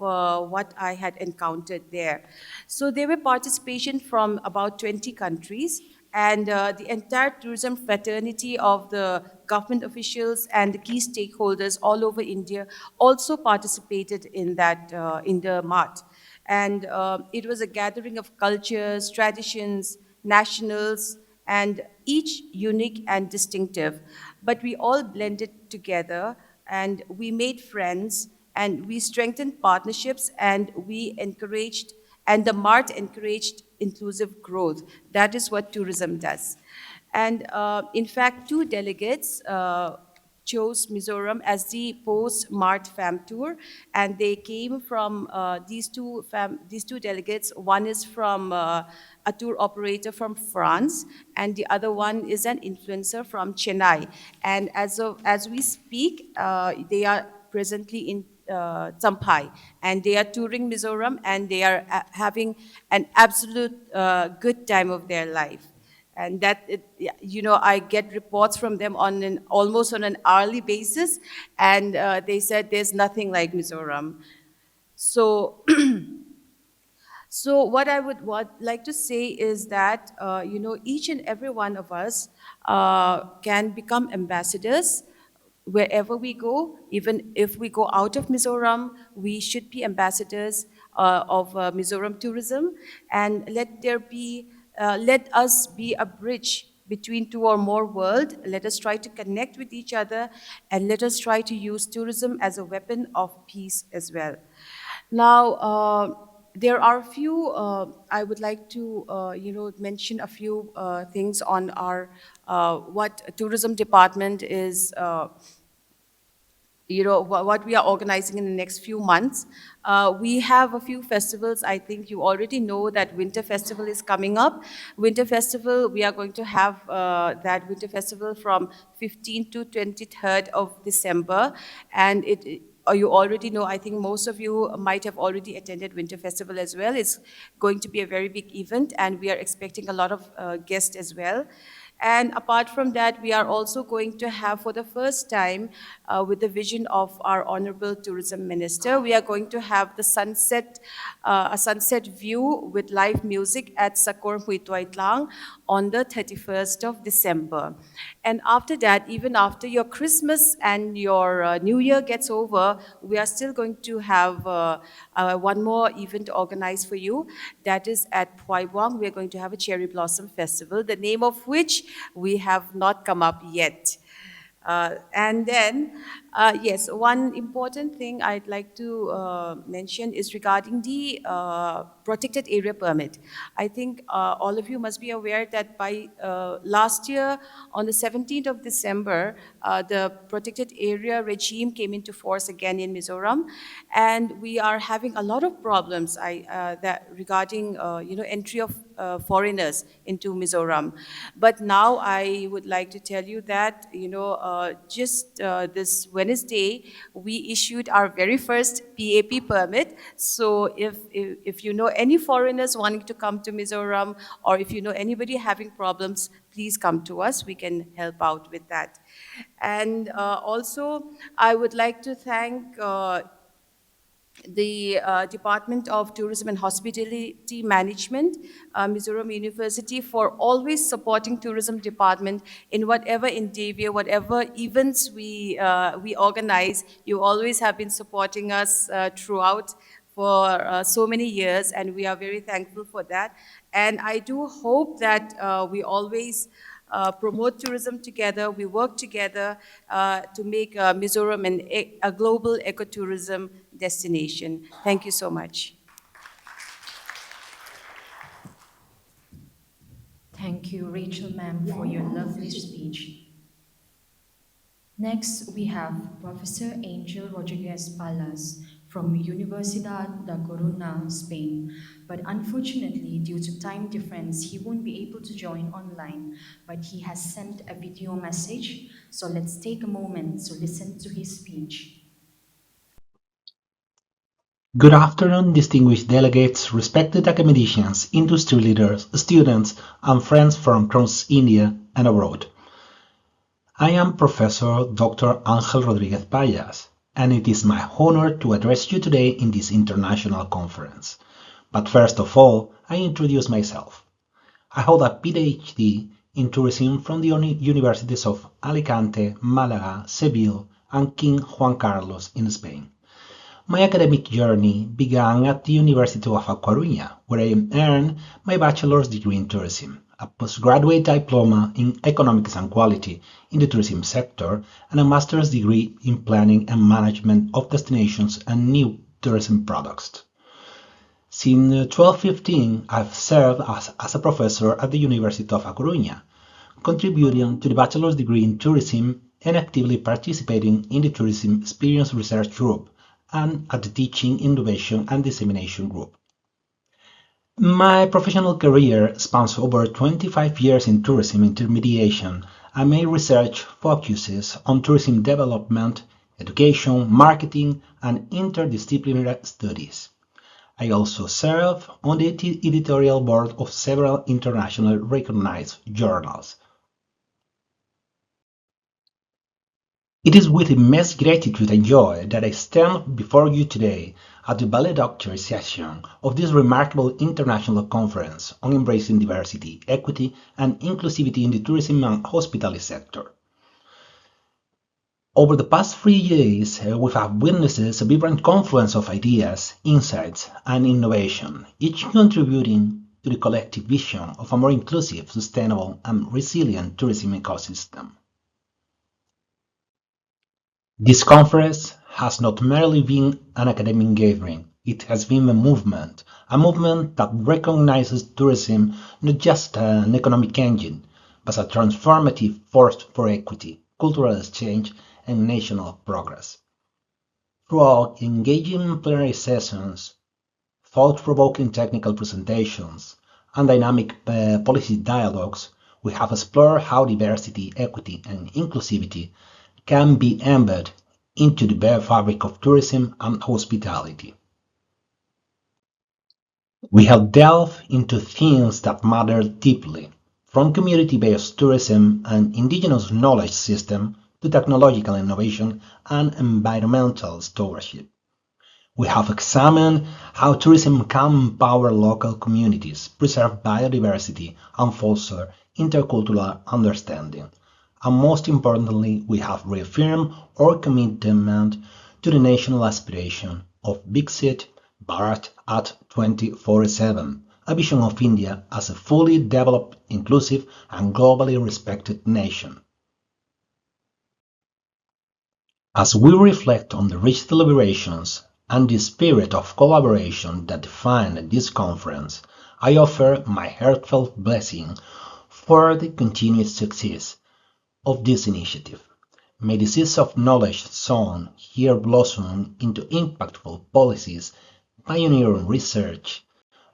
what I had encountered there. So there were participation from about 20 countries, and the entire tourism fraternity of the government officials and the key stakeholders all over India also participated in that, in the mart. And it was a gathering of cultures, traditions, nationals, and each unique and distinctive. But we all blended together, and we made friends, and we strengthened partnerships, and we encouraged, and the mart encouraged inclusive growth. That is what tourism does. And in fact, 2 delegates chose Mizoram as the post-Mart Fam Tour, and they came from these two delegates. One is from a tour operator from France, and the other one is an influencer from Chennai. And as we speak, they are presently in Champhai, and they are touring Mizoram, and they are having an absolute good time of their life. And that, I get reports from them on almost on an hourly basis, and they said there's nothing like Mizoram. So, so what I would like to say is that, each and every one of us can become ambassadors wherever we go. Even if we go out of Mizoram, we should be ambassadors of Mizoram tourism, and let us be a bridge between 2 or more worlds. Let us try to connect with each other, and let us try to use tourism as a weapon of peace as well. Now, there are a few, I would like to, mention a few things on our, what tourism department is, what we are organizing in the next few months. We have a few festivals. I think you already know that Winter Festival is coming up. Winter Festival, we are going to have that Winter Festival from 15th to 23rd of December. And you already know, I think most of you might have already attended Winter Festival as well. It's going to be a very big event, and we are expecting a lot of guests as well. And apart from that, we are also going to have, for the first time, with the vision of our Honorable Tourism Minister, we are going to have the sunset, a sunset view with live music at Sakor Huitwaitlang on the 31st of December. And after that, even after your Christmas and your New Year gets over, we are still going to have one more event organized for you. That is at Phuaibuang. We are going to have a Cherry Blossom Festival, the name of which we have not come up yet. And then Yes, one important thing I'd like to mention is regarding the protected area permit. I think all of you must be aware that by last year, on the 17th of December, the protected area regime came into force again in Mizoram, and we are having a lot of problems regarding entry of foreigners into Mizoram. But now I would like to tell you that just this Wednesday we issued our very first PAP permit. So if you know any foreigners wanting to come to Mizoram, or if you know anybody having problems, please come to us. We can help out with that. And also, I would like to thank the Department of Tourism and Hospitality Management, Mizoram University, for always supporting tourism department in whatever endeavor, whatever events we organize. You always have been supporting us throughout for so many years, and we are very thankful for that. And I do hope that we always promote tourism together, we work together to make Mizoram a global ecotourism destination. Thank you so much. Thank you, Rachel ma'am, for your lovely speech. Next, we have Professor Angel Rodriguez Pallas from Universidad da Coruna, Spain. But unfortunately, due to time difference, he won't be able to join online, but he has sent a video message. So let's take a moment to listen to his speech. Good afternoon, distinguished delegates, respected academicians, industry leaders, students, and friends from across India and abroad. I am Professor Dr. Angel Rodriguez Pallas, and it is my honor to address you today in this international conference. But first of all, I introduce myself. I hold a PhD in tourism from the universities of Alicante, Málaga, Seville, and King Juan Carlos in Spain. My academic journey began at the University of La Coruna, where I earned my bachelor's degree in tourism, a postgraduate diploma in economics and quality in the tourism sector, and a master's degree in planning and management of destinations and new tourism products. Since 2015, I've served as a professor at the University of La Coruna, contributing to the bachelor's degree in tourism and actively participating in the Tourism Experience Research Group and at the Teaching, Innovation and Dissemination Group. My professional career spans over 25 years in tourism intermediation, and my research focuses on tourism development, education, marketing, and interdisciplinary studies. I also serve on the editorial board of several internationally recognized journals. It is with immense gratitude and joy that I stand before you today at the Valedictory session of this remarkable international conference on embracing diversity, equity, and inclusivity in the tourism and hospitality sector. Over the past 3 days, we have witnessed a vibrant confluence of ideas, insights, and innovation, each contributing to the collective vision of a more inclusive, sustainable, and resilient tourism ecosystem. This conference has not merely been an academic gathering, it has been a movement that recognizes tourism not just as an economic engine, but as a transformative force for equity, cultural exchange, and national progress. Throughout engaging plenary sessions, thought-provoking technical presentations, and dynamic policy dialogues, we have explored how diversity, equity, and inclusivity can be embedded into the bare fabric of tourism and hospitality. We have delved into themes that matter deeply, from community-based tourism and indigenous knowledge system to technological innovation and environmental stewardship. We have examined how tourism can empower local communities, preserve biodiversity, and foster intercultural understanding. And most importantly, we have reaffirmed our commitment to the national aspiration of Viksit, Bharat at 2047, a vision of India as a fully developed, inclusive, and globally respected nation. As we reflect on the rich deliberations and the spirit of collaboration that defined this conference, I offer my heartfelt blessing for the continued success of this initiative. May the seeds of knowledge sown here blossom into impactful policies, pioneering research,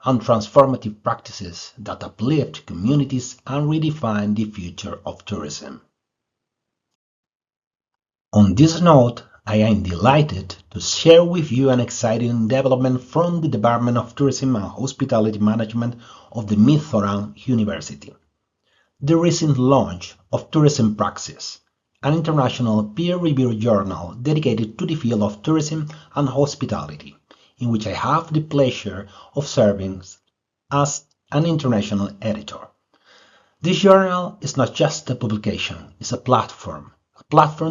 and transformative practices that uplift communities and redefine the future of tourism. On this note, I am delighted to share with you an exciting development from the Department of Tourism and Hospitality Management of the Mizoram University. The recent launch of Tourism Praxis, an international peer-reviewed journal dedicated to the field of tourism and hospitality, in which I have the pleasure of serving as an international editor. This journal is not just a publication, it's a platform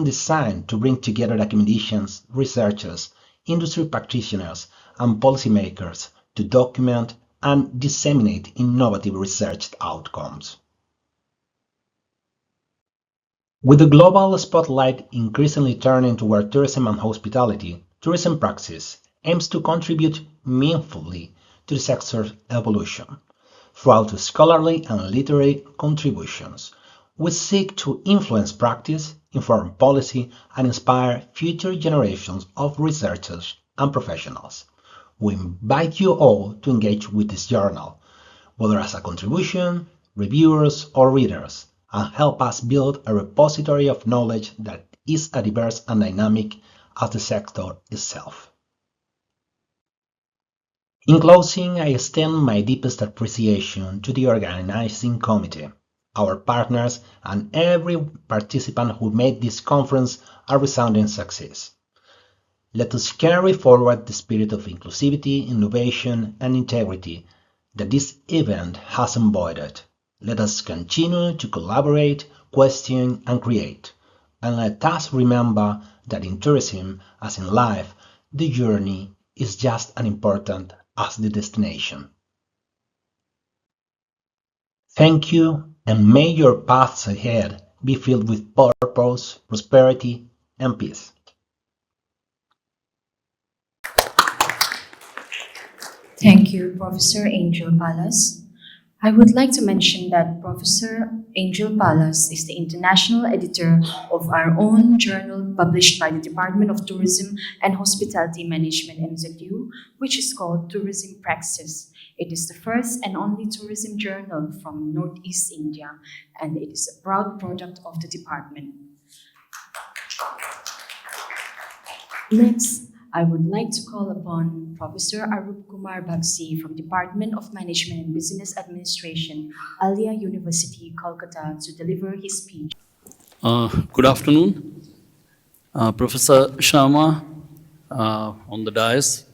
designed to bring together academicians, researchers, industry practitioners, and policymakers to document and disseminate innovative research outcomes. With the global spotlight increasingly turning toward tourism and hospitality, Tourism Praxis aims to contribute meaningfully to the sector's evolution. Throughout scholarly and literary contributions, we seek to influence practice, inform policy, and inspire future generations of researchers and professionals. We invite you all to engage with this journal, whether as a contribution, reviewers, or readers, and help us build a repository of knowledge that is as diverse and dynamic as the sector itself. In closing, I extend my deepest appreciation to the organizing committee, our partners, and every participant who made this conference a resounding success. Let us carry forward the spirit of inclusivity, innovation, and integrity that this event has embodied. Let us continue to collaborate, question, and create. And let us remember that in tourism, as in life, the journey is just as important as the destination. Thank you, and may your paths ahead be filled with purpose, prosperity, and peace. Thank you, Professor Angel Pallas. I would like to mention that Professor Angel Pallas is the international editor of our own journal published by the Department of Tourism and Hospitality Management MZU, which is called Tourism Praxis. It is the first and only tourism journal from Northeast India, and it is a proud product of the department. Next, I would like to call upon Professor Arup Kumar Bagsi from Department of Management and Business Administration, Alia University, Kolkata, to deliver his speech. Good afternoon. Professor Sharma on the dais,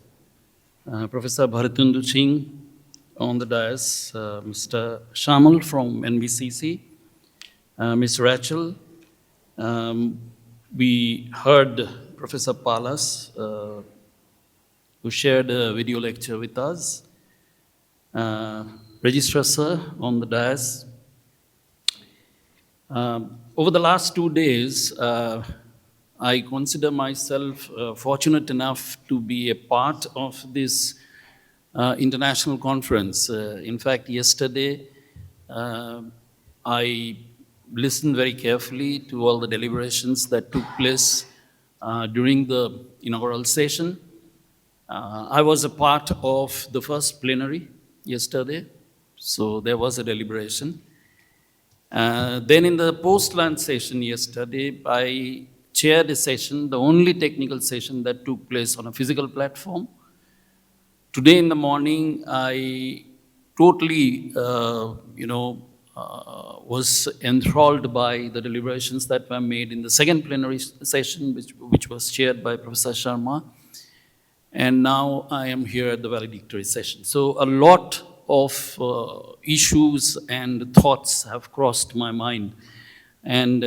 Professor Bhartendu Singh on the dais, Mr. Samal from NBCC, Ms. Rachael. We heard Professor Pallas, who shared a video lecture with us. Registrar Sir on the dais. Over the last 2 days, I consider myself fortunate enough to be a part of this international conference. In fact, yesterday, I listened very carefully to all the deliberations that took place during the inaugural session. I was a part of the first plenary yesterday, so there was a deliberation. Then in the post-lunch session yesterday, I chaired a session, the only technical session that took place on a physical platform. Today in the morning, I totally, was enthralled by the deliberations that were made in the second plenary session, which was chaired by Professor Sharma. And now I am here at the valedictory session. So a lot of issues and thoughts have crossed my mind, and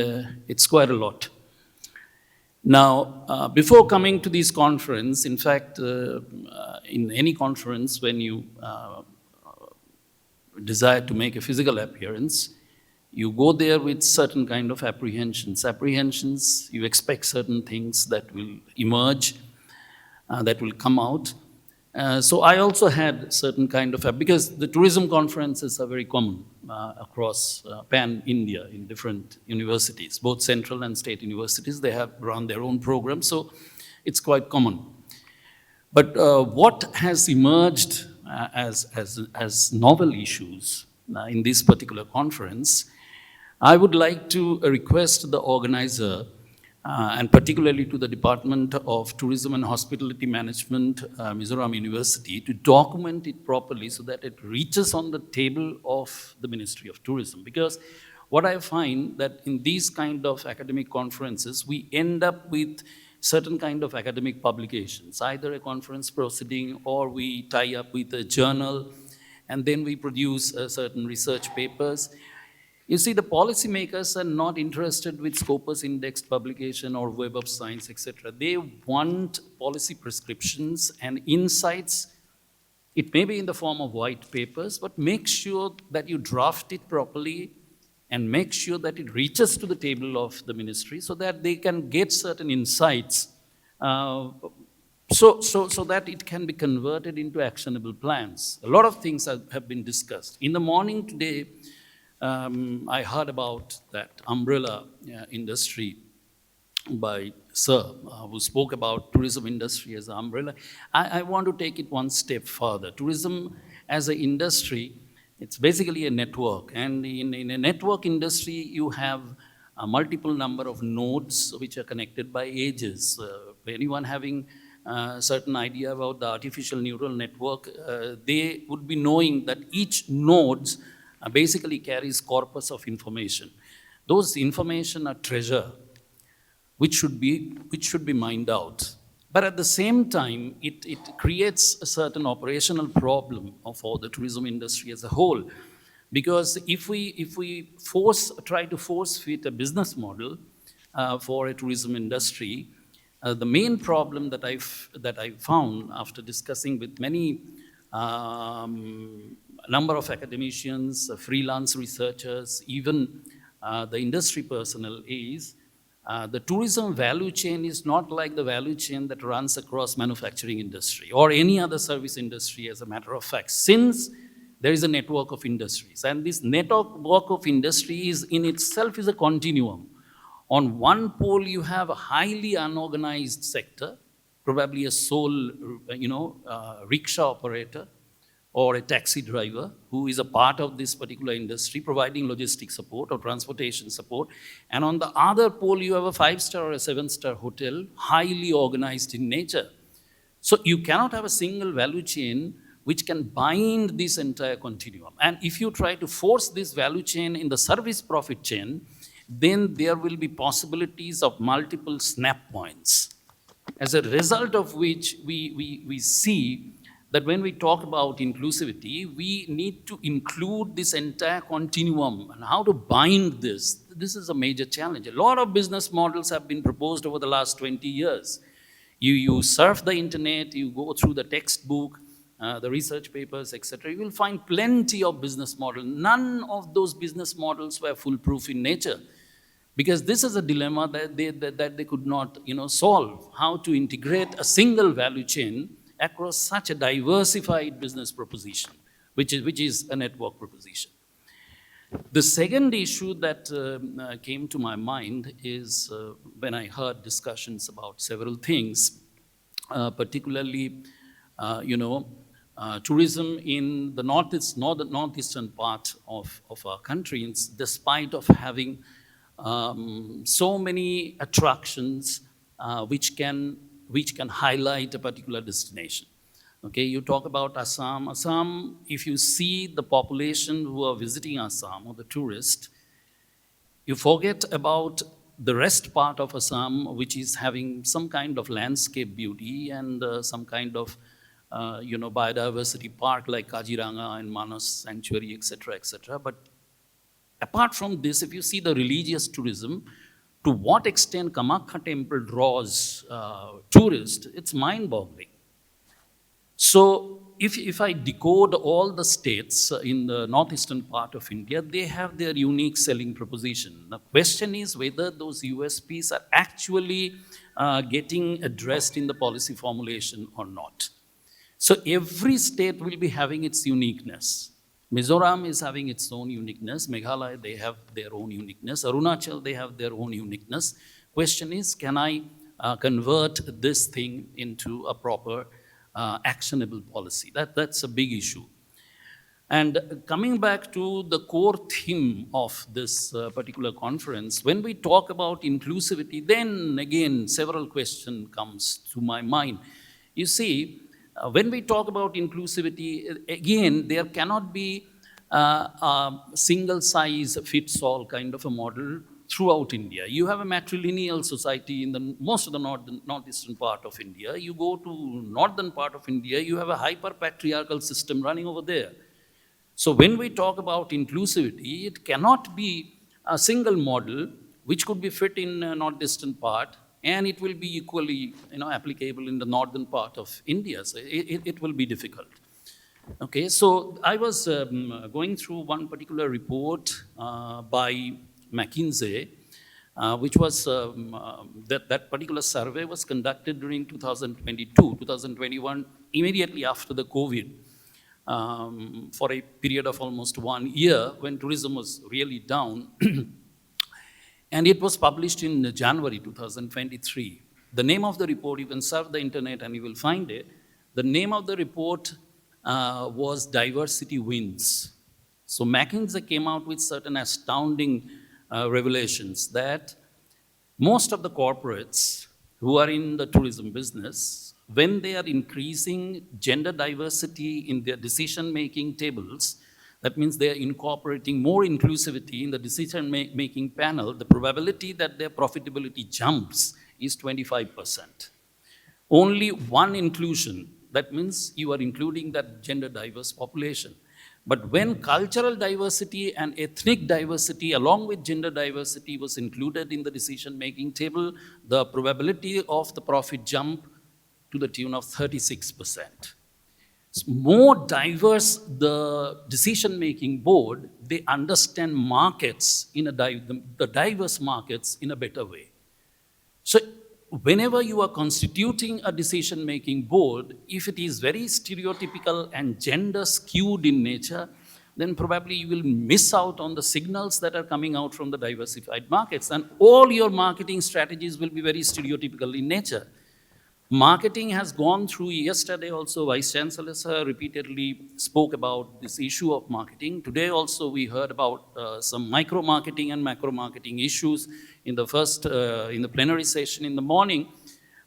it's quite a lot. Now, before coming to this conference, in fact, in any conference, when you desire to make a physical appearance, You go there with certain kind of apprehensions, you expect certain things that will emerge, that will come out. So I also had certain kind of, because the tourism conferences are very common across pan-India in different universities, both central and state universities. They have run their own programs, so it's quite common. But what has emerged as novel issues in this particular conference, I would like to request the organizer, and particularly to the Department of Tourism and Hospitality Management, Mizoram University, to document it properly so that it reaches on the table of the Ministry of Tourism. Because what I find that in these kind of academic conferences, we end up with certain kind of academic publications, either a conference proceeding or we tie up with a journal, and then we produce certain research papers. You see, the policymakers are not interested with Scopus indexed publication or Web of Science, etc. They want policy prescriptions and insights. It may be in the form of white papers, but make sure that you draft it properly and make sure that it reaches to the table of the ministry so that they can get certain insights, so that it can be converted into actionable plans. A lot of things have been discussed. In the morning today, I heard about that umbrella industry by Sir, who spoke about tourism industry as an umbrella. I want to take it one step further. Tourism as an industry, it's basically a network. And in a network industry, you have a multiple number of nodes which are connected by edges. Anyone having a certain idea about the artificial neural network, they would be knowing that each nodes basically carries corpus of information. Those information are treasure, which should be mined out. But at the same time, it creates a certain operational problem for the tourism industry as a whole. Because if we try to force fit a business model for a tourism industry, the main problem that I found after discussing with many number of academicians, freelance researchers, even the industry personnel is, the tourism value chain is not like the value chain that runs across manufacturing industry or any other service industry, as a matter of fact, since there is a network of industries. And this network of industries in itself is a continuum. On one pole, you have a highly unorganized sector, probably a sole, rickshaw operator, or a taxi driver who is a part of this particular industry providing logistic support or transportation support. And on the other pole, you have a 5-star or a 7-star hotel, highly organized in nature. So you cannot have a single value chain which can bind this entire continuum. And if you try to force this value chain in the service profit chain, then there will be possibilities of multiple snap points. As a result of which we see that when we talk about inclusivity, we need to include this entire continuum and how to bind this. This is a major challenge. A lot of business models have been proposed over the last 20 years. You surf the internet, you go through the textbook, the research papers, etc. You will find plenty of business models. None of those business models were foolproof in nature, because this is a dilemma that they could not solve. How to integrate a single value chain across such a diversified business proposition, which is a network proposition. The second issue that came to my mind is when I heard discussions about several things, particularly, tourism in the northeastern part of our country, despite of having so many attractions which can highlight a particular destination. Okay, you talk about Assam. Assam, if you see the population who are visiting Assam or the tourist, you forget about the rest part of Assam, which is having some kind of landscape beauty and some kind of biodiversity park like Kaziranga and Manas Sanctuary, etc., etc. But apart from this, if you see the religious tourism, to what extent Kamakha temple draws tourists, it's mind-boggling. So if I decode all the states in the northeastern part of India, they have their unique selling proposition. The question is whether those USPs are actually getting addressed in the policy formulation or not. So every state will be having its uniqueness. Mizoram is having its own uniqueness. Meghalaya, they have their own uniqueness. Arunachal, they have their own uniqueness. Question is, can I convert this thing into a proper actionable policy? That's a big issue. And coming back to the core theme of this particular conference, when we talk about inclusivity, then again, several questions comes to my mind. You see, when we talk about inclusivity, again, there cannot be a single size fits all kind of a model throughout India. You have a matrilineal society in most of the northeastern part of India. You go to northern part of India, you have a hyper-patriarchal system running over there. So when we talk about inclusivity, it cannot be a single model which could be fit in a northeastern part, and it will be equally applicable in the northern part of India. So it will be difficult. Okay, so I was going through one particular report by McKinsey, which was, that particular survey was conducted during 2022, 2021, immediately after the COVID, for a period of almost 1 year when tourism was really down. And it was published in January 2023. The name of the report, you can surf the internet and you will find it. The name of the report was Diversity Wins. So McKinsey came out with certain astounding revelations that most of the corporates who are in the tourism business, when they are increasing gender diversity in their decision-making tables, that means they are incorporating more inclusivity in the decision-making panel, the probability that their profitability jumps is 25%. Only one inclusion, that means you are including that gender diverse population. But when cultural diversity and ethnic diversity along with gender diversity was included in the decision-making table, the probability of the profit jump to the tune of 36%. More diverse the decision-making board, they understand markets in the diverse markets in a better way. So whenever you are constituting a decision-making board, if it is very stereotypical and gender skewed in nature, then probably you will miss out on the signals that are coming out from the diversified markets. And all your marketing strategies will be very stereotypical in nature. Marketing has gone through, yesterday also Vice Chancellor Sir repeatedly spoke about this issue of marketing. Today also we heard about some micro-marketing and macro-marketing issues in the in the plenary session in the morning.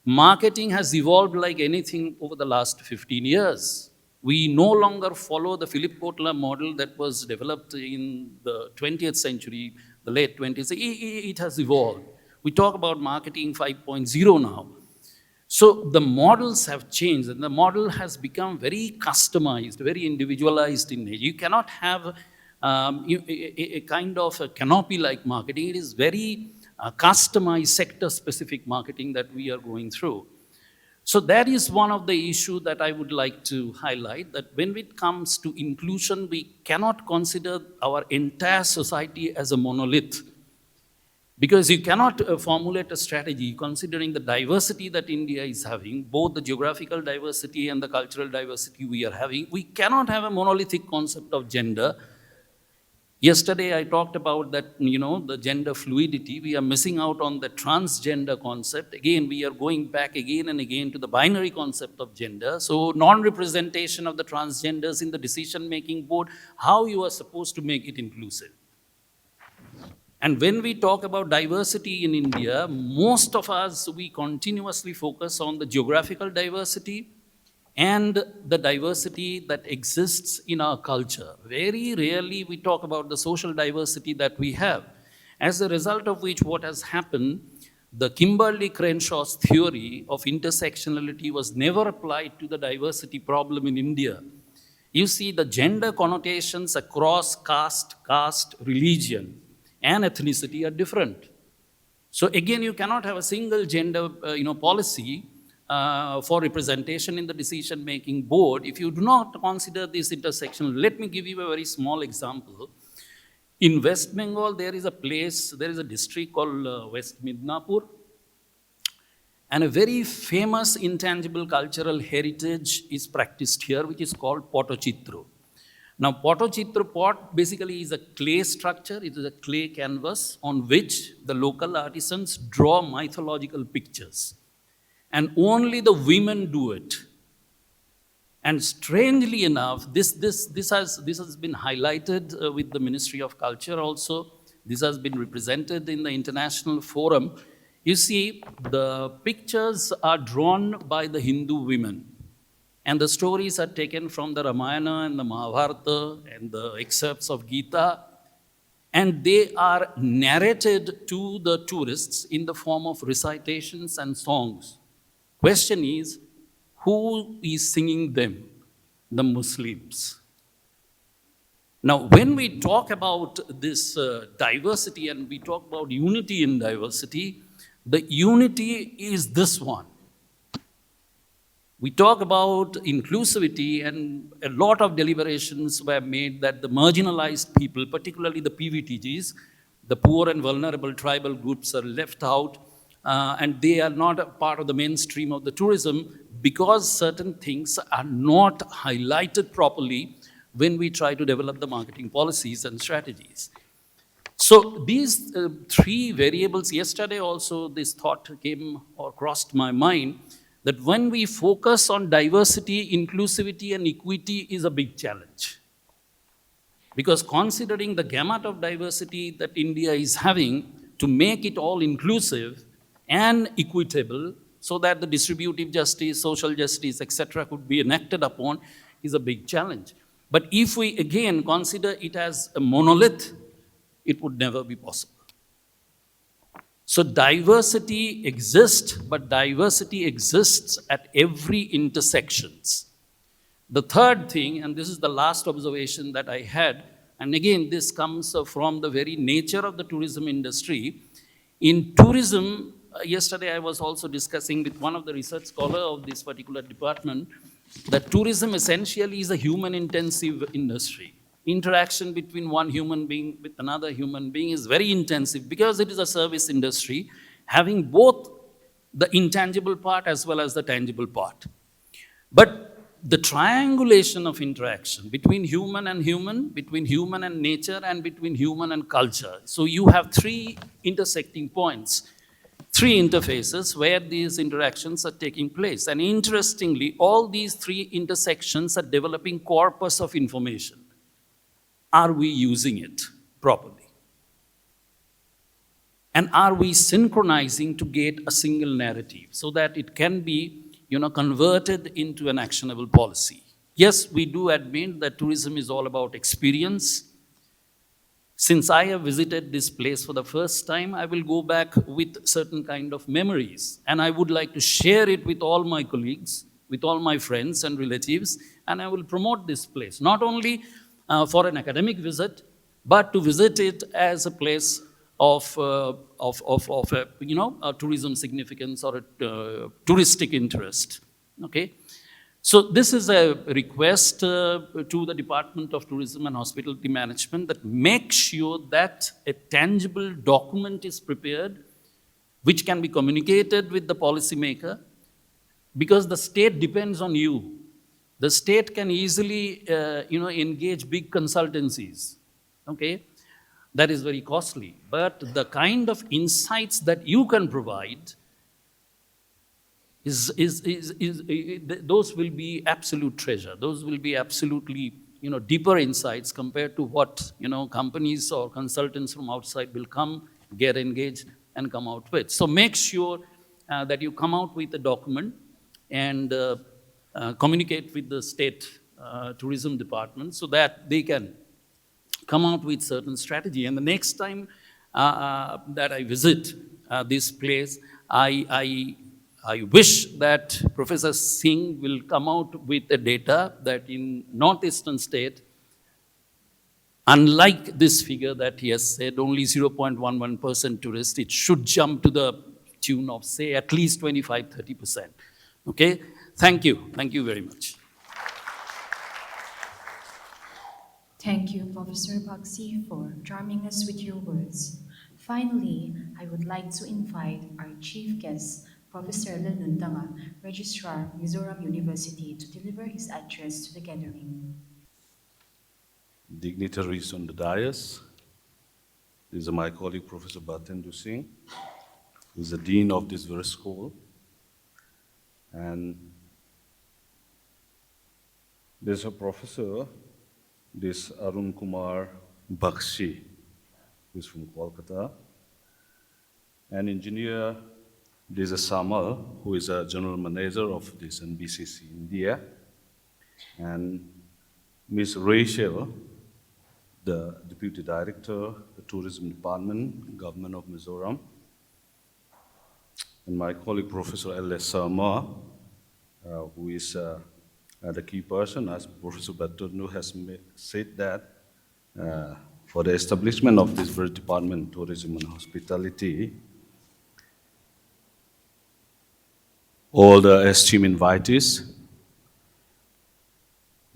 Marketing has evolved like anything over the last 15 years. We no longer follow the Philip Kotler model that was developed in the 20th century, the late 20th. It has evolved. We talk about marketing 5.0 now. So the models have changed and the model has become very customized, very individualized in nature. You cannot have a kind of a canopy-like marketing. It is very customized, sector-specific marketing that we are going through. So that is one of the issues that I would like to highlight, that when it comes to inclusion, we cannot consider our entire society as a monolith. Because you cannot formulate a strategy considering the diversity that India is having, both the geographical diversity and the cultural diversity we are having. We cannot have a monolithic concept of gender. Yesterday I talked about that, the gender fluidity. We are missing out on the transgender concept. Again, we are going back again and again to the binary concept of gender. So non-representation of the transgenders in the decision-making board, how you are supposed to make it inclusive? And when we talk about diversity in India, most of us, we continuously focus on the geographical diversity and the diversity that exists in our culture. Very rarely we talk about the social diversity that we have. As a result of which, what has happened, the Kimberly Crenshaw's theory of intersectionality was never applied to the diversity problem in India. You see, the gender connotations across caste, religion, and ethnicity are different. So again, you cannot have a single gender policy for representation in the decision-making board, if you do not consider this intersection, let me give you a very small example. In West Bengal, there is a district called West Midnapur, and a very famous intangible cultural heritage is practiced here, which is called Pottochitra. Now, Pottochitra pot basically is a clay structure. It is a clay canvas on which the local artisans draw mythological pictures. And only the women do it. And strangely enough, this has been highlighted with the Ministry of Culture also. This has been represented in the international forum. You see, the pictures are drawn by the Hindu women. And the stories are taken from the Ramayana and the Mahabharata and the excerpts of Gita. And they are narrated to the tourists in the form of recitations and songs. Question is, who is singing them? The Muslims. Now, when we talk about this diversity and we talk about unity in diversity, the unity is this one. We talk about inclusivity, and a lot of deliberations were made that the marginalized people, particularly the PVTGs, the poor and vulnerable tribal groups, are left out, and they are not a part of the mainstream of the tourism because certain things are not highlighted properly when we try to develop the marketing policies and strategies. So these three variables, yesterday also this thought came or crossed my mind, that when we focus on diversity, inclusivity, and equity is a big challenge. Because considering the gamut of diversity that India is having, to make it all inclusive and equitable so that the distributive justice, social justice, etc. could be enacted upon is a big challenge. But if we again consider it as a monolith, it would never be possible. So diversity exists, but diversity exists at every intersections. The third thing, and this is the last observation that I had, and again this comes from the very nature of the tourism industry. In tourism, yesterday I was also discussing with one of the research scholars of this particular department that tourism essentially is a human-intensive industry. Interaction between one human being with another human being is very intensive because it is a service industry having both the intangible part as well as the tangible part. But the triangulation of interaction between human and human, between human and nature, and between human and culture. So you have three intersecting points, three interfaces where these interactions are taking place. And interestingly, all these three intersections are developing corpus of information. Are we using it properly? And are we synchronizing to get a single narrative so that it can be, converted into an actionable policy? Yes, we do admit that tourism is all about experience. Since I have visited this place for the first time, I will go back with certain kind of memories. And I would like to share it with all my colleagues, with all my friends and relatives, and I will promote this place. Not only for an academic visit, but to visit it as a place of a tourism significance or a touristic interest. Okay, so this is a request to the Department of Tourism and Hospitality Management that make sure that a tangible document is prepared, which can be communicated with the policymaker, because the state depends on you. The state can easily, engage big consultancies, okay? That is very costly. But the kind of insights that you can provide those will be absolute treasure. Those will be absolutely, deeper insights compared to what, companies or consultants from outside will come, get engaged, and come out with. So make sure that you come out with a document and communicate with the state tourism department so that they can come out with certain strategy. And the next time that I visit this place, I wish that Professor Singh will come out with the data that in northeastern state, unlike this figure that he has said, only 0.11% tourists, it should jump to the tune of, say, at least 25-30%. Okay, thank you very much. Thank you, Professor Bagsi, for charming us with your words. Finally, I would like to invite our chief guest, Professor Lalrinhlui, Registrar, Mizoram University, to deliver his address to the gathering. Dignitaries on the dais. This is my colleague, Professor Bhartendu Singh, who is the dean of this very school. And there's a professor, this Arun Kumar Bakshi, who is from Kolkata. And engineer, there's a Samal, who is a general manager of this NBCC India. And Miss Rachael, the Deputy Director, the Tourism Department, Government of Mizoram, and my colleague Professor L.S. Sharma, who is the key person, as Professor Patron has said that, for the establishment of this very department, Tourism and Hospitality, all the esteemed invitees,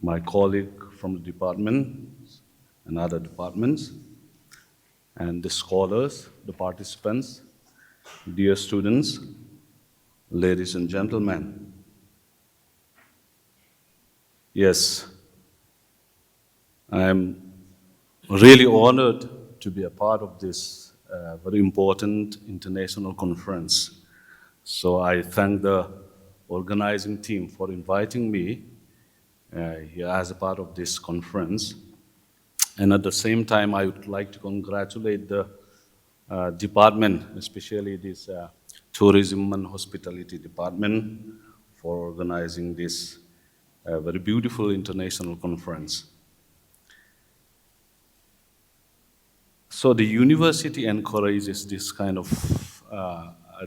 my colleague from the department and other departments, and the scholars, the participants, dear students, ladies and gentlemen. Yes, I am really honored to be a part of this very important international conference. So I thank the organizing team for inviting me here as a part of this conference. And at the same time, I would like to congratulate the department, especially this Tourism and Hospitality Department, for organizing this very beautiful international conference. So the university encourages this kind of,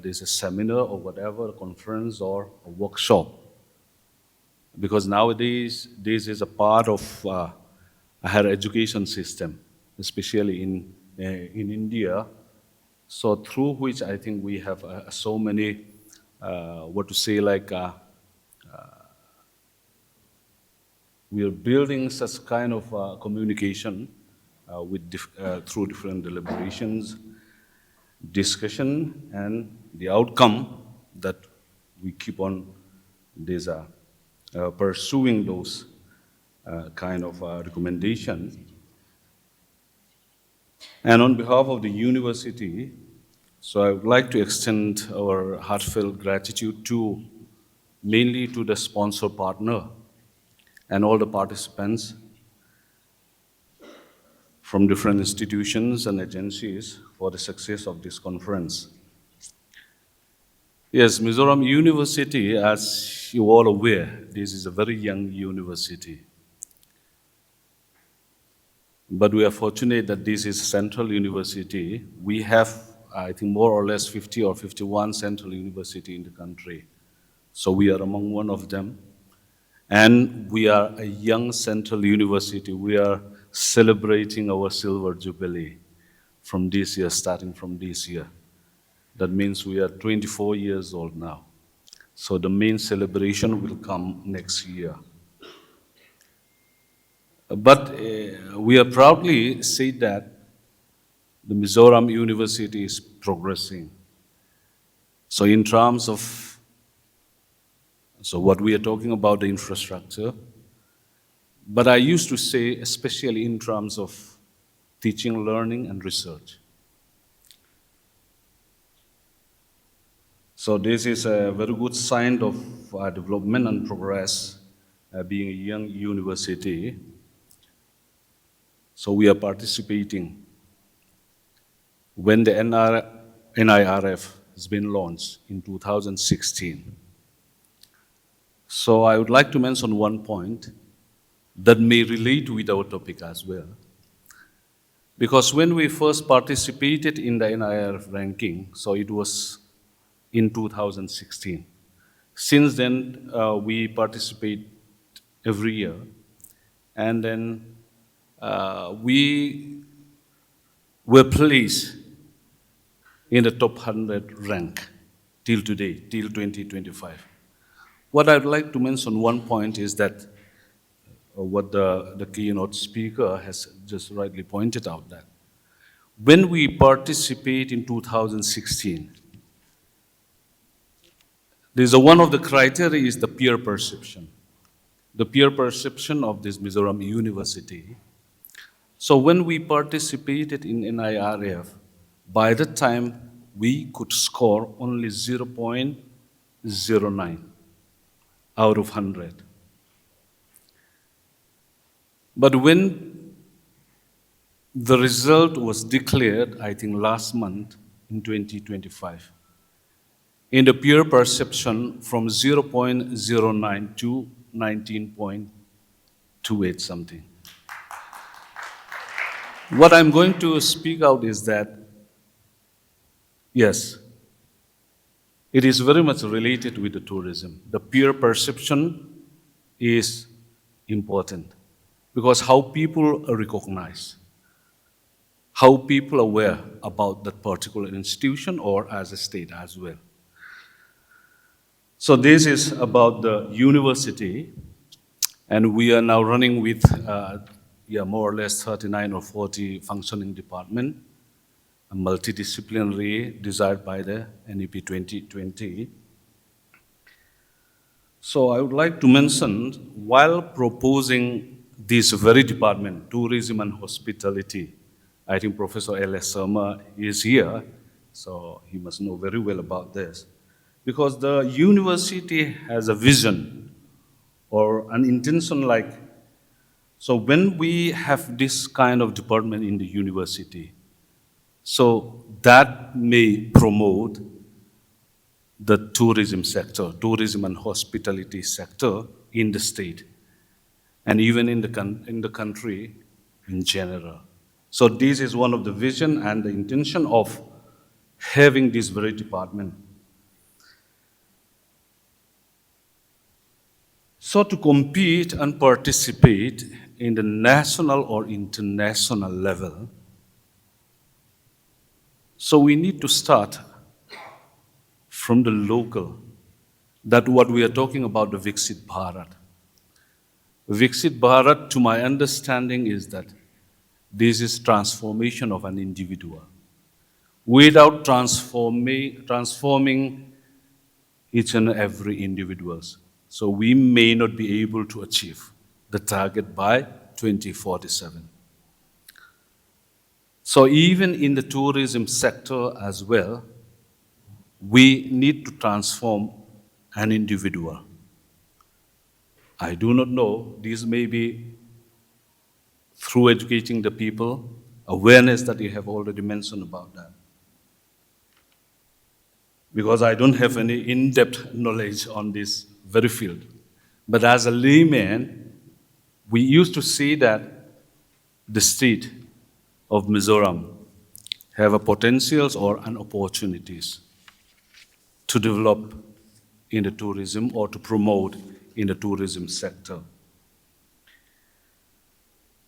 there's a seminar or whatever, a conference or a workshop. Because nowadays, this is a part of a higher education system, especially in India. So through which I think we have so many, we are building such kind of communication through different deliberations, discussion, and the outcome that we keep on pursuing those kind of recommendation. And on behalf of the university, so I would like to extend our heartfelt gratitude mainly to the sponsor partner and all the participants from different institutions and agencies for the success of this conference. Yes, Mizoram University, as you all aware, this is a very young university. But we are fortunate that this is Central University. We have, I think, more or less 50 or 51 Central University in the country. So we are among one of them. And we are a young Central University. We are celebrating our silver jubilee from this year, starting from this year. That means we are 24 years old now. So the main celebration will come next year. But we are proudly say that the Mizoram University is progressing. So in terms of, so what we are talking about, the infrastructure, but I used to say especially in terms of teaching, learning, and research. So this is a very good sign of development and progress, being a young university. So we are participating. When the NIRF has been launched in 2016. So I would like to mention one point that may relate with our topic as well. Because when we first participated in the NIRF ranking, so it was in 2016. Since then, we participate every year. And then we were placed in the top 100 rank till today, till 2025. what I'd like to mention, one point is that what the keynote speaker has just rightly pointed out, that when we participate in 2016, one of the criteria is the peer perception. The peer perception of this Mizoram University. So when we participated in NIRF, by the time we could score only 0.09 out of 100. But when the result was declared, I think last month in 2025, in the peer perception from 0.09 to 19.28 something. What I'm going to speak out is that, yes, it is very much related with the tourism. The peer perception is important because how people recognize, how people are aware about that particular institution or as a state as well. So this is about the university, and we are now running with more or less 39 or 40 functioning department, a multidisciplinary desired by the NEP 2020. So I would like to mention, while proposing this very department, tourism and hospitality, I think Professor L.S. Sharma is here, so he must know very well about this. Because the university has a vision or an intention like, so when we have this kind of department in the university, so that may promote the tourism sector, tourism and hospitality sector in the state, and even in the country in general. So this is one of the vision and the intention of having this very department. So to compete and participate in the national or international level, so we need to start from the local. That what we are talking about, the Viksit Bharat. Viksit Bharat, to my understanding, is that this is transformation of an individual. Without transforming each and every individuals. So we may not be able to achieve the target by 2047. So even in the tourism sector as well, we need to transform an individual. I do not know, this may be through educating the people, awareness that you have already mentioned about that. Because I don't have any in-depth knowledge on this very field. But as a layman, we used to see that the state of Mizoram have a potentials or an opportunities to develop in the tourism or to promote in the tourism sector.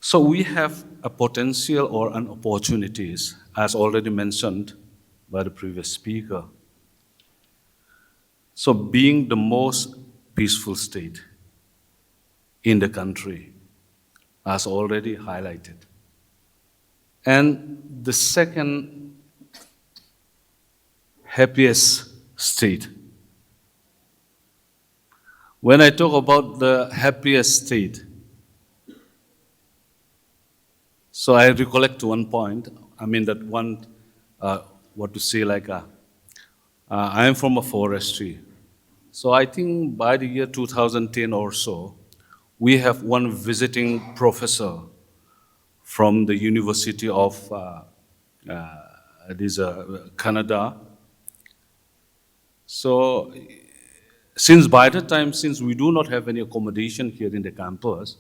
So we have a potential or an opportunities, as already mentioned by the previous speaker. So being the most peaceful state in the country, as already highlighted. And the second happiest state. When I talk about the happiest state, so I recollect one point, I am from a forestry. So I think by the year 2010 or so, we have one visiting professor from the University of Canada. So since we do not have any accommodation here in the campus,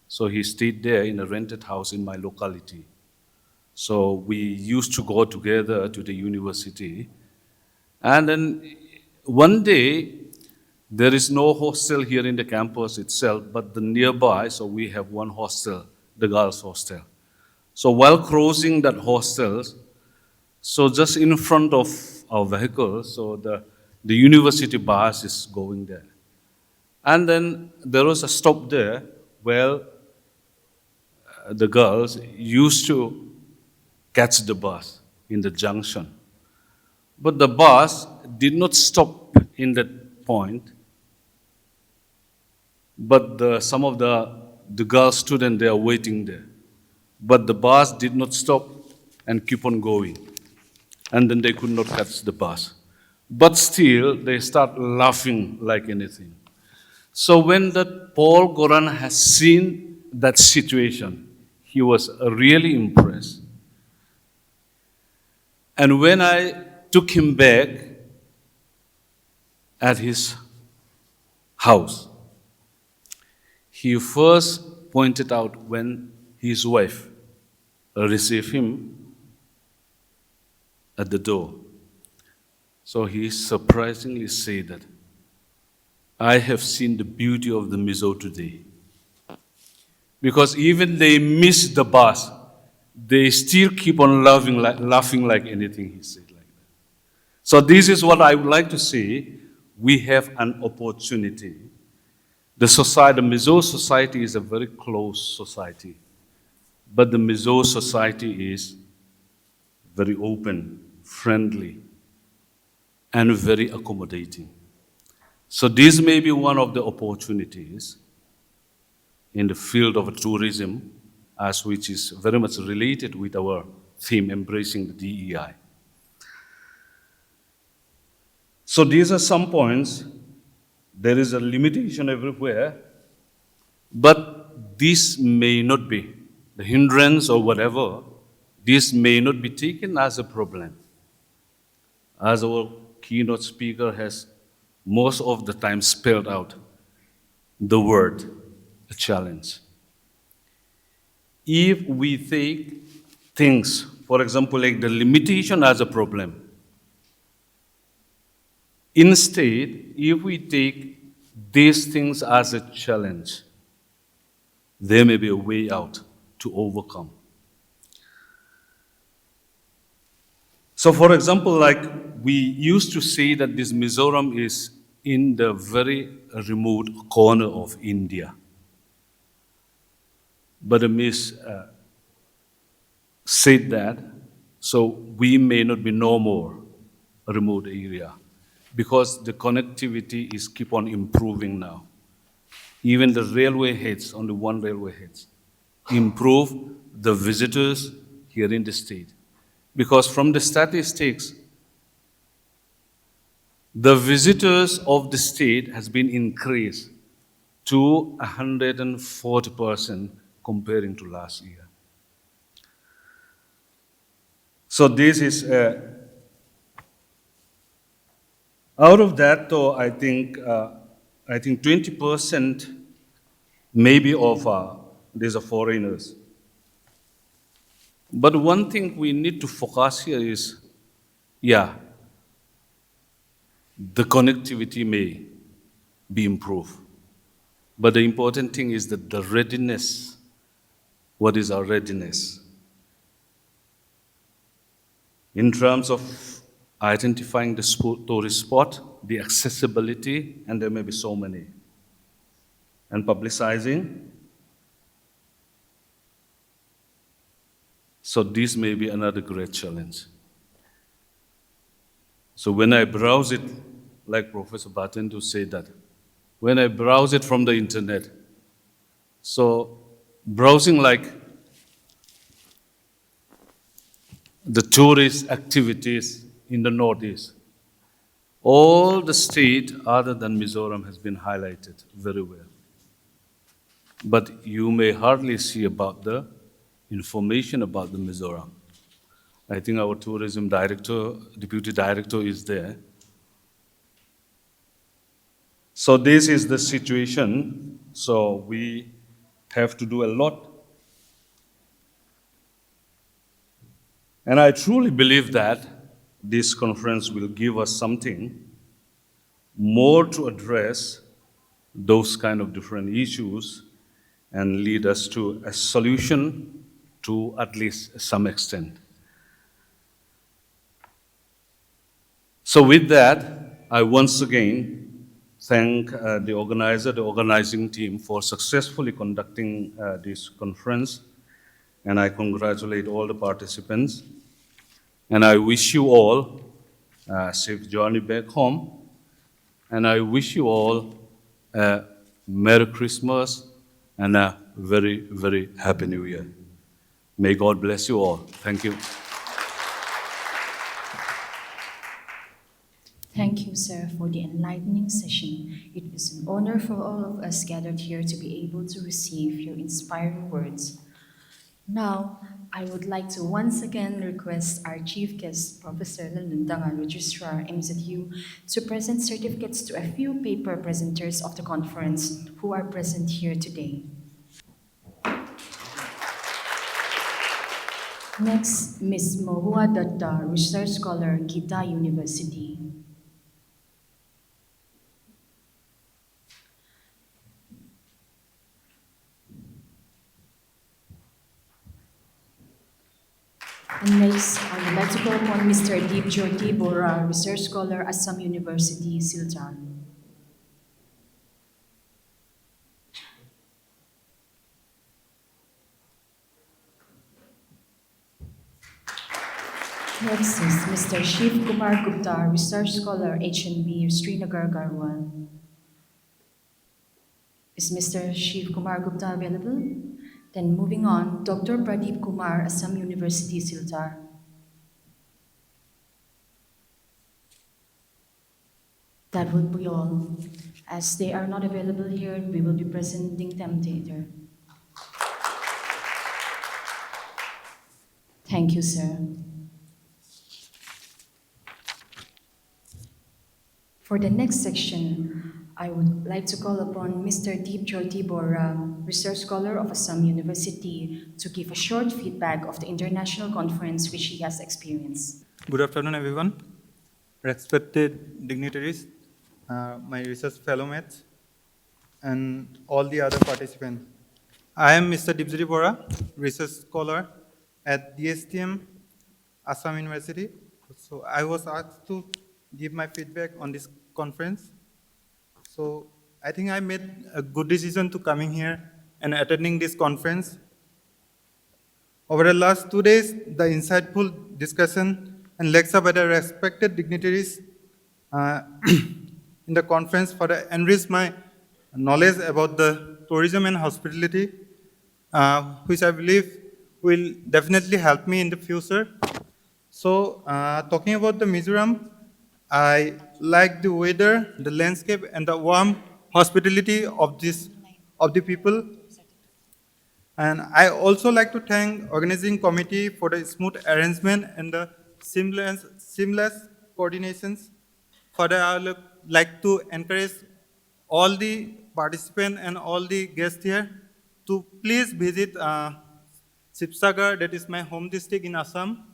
so he stayed there in a rented house in my locality. So we used to go together to the university. And then one day, there is no hostel here in the campus itself, but the nearby, so we have one hostel, the girls' hostel. So while crossing that hostel, so just in front of our vehicle, so the university bus is going there. And then there was a stop there where the girls used to catch the bus in the junction. But the bus did not stop in that point. But some of the girl students, they are waiting there. But the bus did not stop and keep on going. And then they could not catch the bus. But still, they start laughing like anything. So when that Paul Goran has seen that situation, he was really impressed. And when I took him back at his house, he first pointed out when his wife received him at the door. So he surprisingly said that, I have seen the beauty of the Mizo today. Because even they miss the bus, they still keep on laughing like anything, he said like that. So this is what I would like to say. We have an opportunity. The Mizo society is a very close society. But the Mizo society is very open, friendly, and very accommodating. So this may be one of the opportunities in the field of tourism, as which is very much related with our theme, embracing the DEI. So these are some points. There is a limitation everywhere, but this may not be the hindrance or whatever. This may not be taken as a problem. As our keynote speaker has most of the time spelled out the word, a challenge. If we take things, for example, like the limitation as a problem, instead, if we take these things as a challenge, there may be a way out to overcome. So, for example, like we used to say that this Mizoram is in the very remote corner of India. But the Miss said that, so we may not be no more a remote area, because the connectivity is keep on improving now. Even the railway heads, only one railway heads, improve the visitors here in the state. Because from the statistics, the visitors of the state has been increased to 140% comparing to last year. So this is, out of that though, I think 20% maybe of these are foreigners. But one thing we need to focus here is, the connectivity may be improved. But the important thing is that the readiness, what is our readiness? In terms of identifying the tourist spot, the accessibility, and there may be so many, and publicizing. So this may be another great challenge. So when I browse it, like Professor Bhartendu said that, when I browse it from the internet, so browsing like the tourist activities in the Northeast, all the state other than Mizoram has been highlighted very well. But you may hardly see about the information about the Mizoram. I think our tourism director, deputy director is there. So this is the situation. So we have to do a lot. And I truly believe that this conference will give us something more to address those kind of different issues and lead us to a solution to at least some extent. So with that, I once again thank the organizer, the organizing team for successfully conducting this conference. And I congratulate all the participants. And I wish you all a safe journey back home. And I wish you all a Merry Christmas and a very, very Happy New Year. May God bless you all. Thank you. Thank you, sir, for the enlightening session. It is an honor for all of us gathered here to be able to receive your inspiring words. Now, I would like to once again request our chief guest, Professor Lalrinhlui, Registrar, MZU, to present certificates to a few paper presenters of the conference who are present here today. Next, Ms. Mohua Datta, Research Scholar, Gita University. And next, I would like to call upon Mr. Deptt.of, Research Scholar, Assam University, Silchar. Next is Mr. Shiv Kumar Gupta, Research Scholar, HNB, Srinagar, Garhwal. Is Mr. Shiv Kumar Gupta available? Then moving on, Dr. Pradeep Kumar, Assam University, Silchar. That would be all. As they are not available here, we will be presenting them later. Thank you, sir. For the next section, I would like to call upon Mr. Deptt.of, Research Scholar of Assam University, to give a short feedback of the international conference which he has experienced. Good afternoon, everyone. Respected dignitaries, my research fellow mates, and all the other participants. I am Mr. Deptt.of, Research Scholar at DTHM, Assam University. So I was asked to give my feedback on this conference. So I think I made a good decision to coming here and attending this conference. Over the last 2 days, the insightful discussion and lecture by the respected dignitaries in the conference further enriched my knowledge about the tourism and hospitality, which I believe will definitely help me in the future. So talking about the Mizoram, I like the weather, the landscape, and the warm hospitality of the people. And I also like to thank organizing committee for the smooth arrangement and the seamless coordinations. Further, I would like to encourage all the participants and all the guests here to please visit Sibsagar, that is my home district in Assam,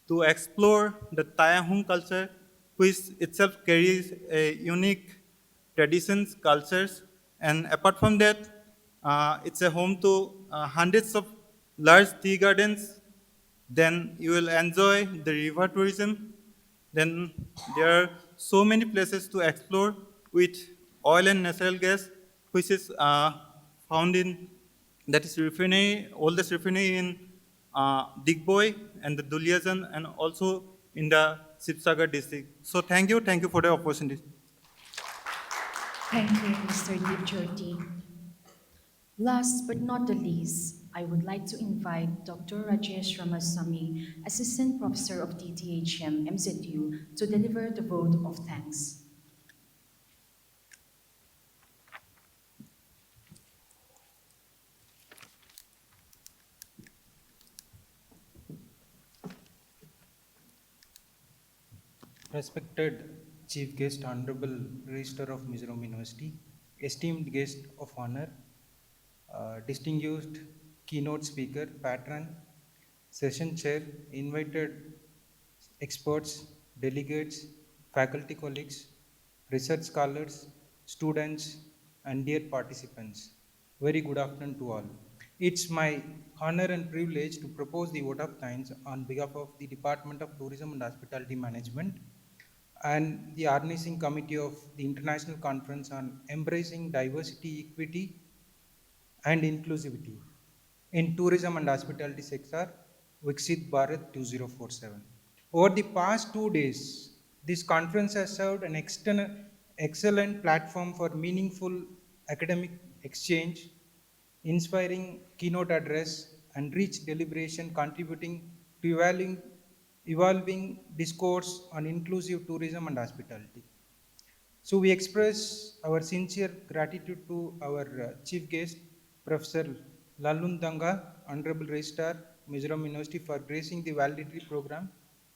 to explore the Tayahung culture, which itself carries a unique traditions, cultures, and apart from that, it's a home to hundreds of large tea gardens. Then you will enjoy the river tourism. Then there are so many places to explore with oil and natural gas, which is found in, that is refinery, oldest refinery in Digboi and the Duliajan, and also in the Sibsagar district. So thank you for the opportunity. Thank you, Mr. Deptt.of. Last but not the least, I would like to invite Dr. Rajesh Ramasamy, Assistant Professor of DTHM, MZU, to deliver the vote of thanks. Respected Chief Guest, Honorable Registrar of Mizoram University, esteemed Guest of Honour, distinguished keynote speaker, patron, session chair, invited experts, delegates, faculty colleagues, research scholars, students, and dear participants. Very good afternoon to all. It's my honor and privilege to propose the vote of thanks on behalf of the Department of Tourism and Hospitality Management. and the organizing committee of the International Conference on Embracing Diversity, Equity, and Inclusivity in Tourism and Hospitality Sector, Viksit Bharat 2047. Over the past 2 days, this conference has served an excellent platform for meaningful academic exchange, inspiring keynote address, and rich deliberation contributing to evolving discourse on inclusive tourism and hospitality. So we express our sincere gratitude to our chief guest, Professor Lalundanga, Honorable Registrar, Mizoram University, for gracing the valedictory program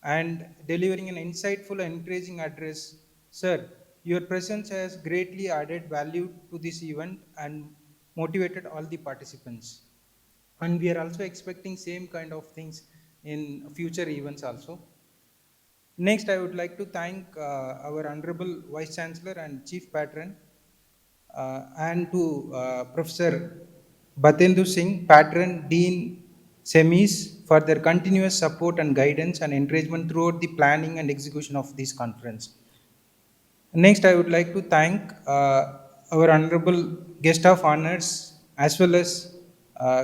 and delivering an insightful and encouraging address. Sir, your presence has greatly added value to this event and motivated all the participants. And we are also expecting same kind of things in future events also. Next, I would like to thank our Honorable Vice Chancellor and Chief Patron and to Professor Bhartendu Singh, Patron, Dean, Semis for their continuous support and guidance and encouragement throughout the planning and execution of this conference. Next, I would like to thank our Honorable Guest of Honours as well as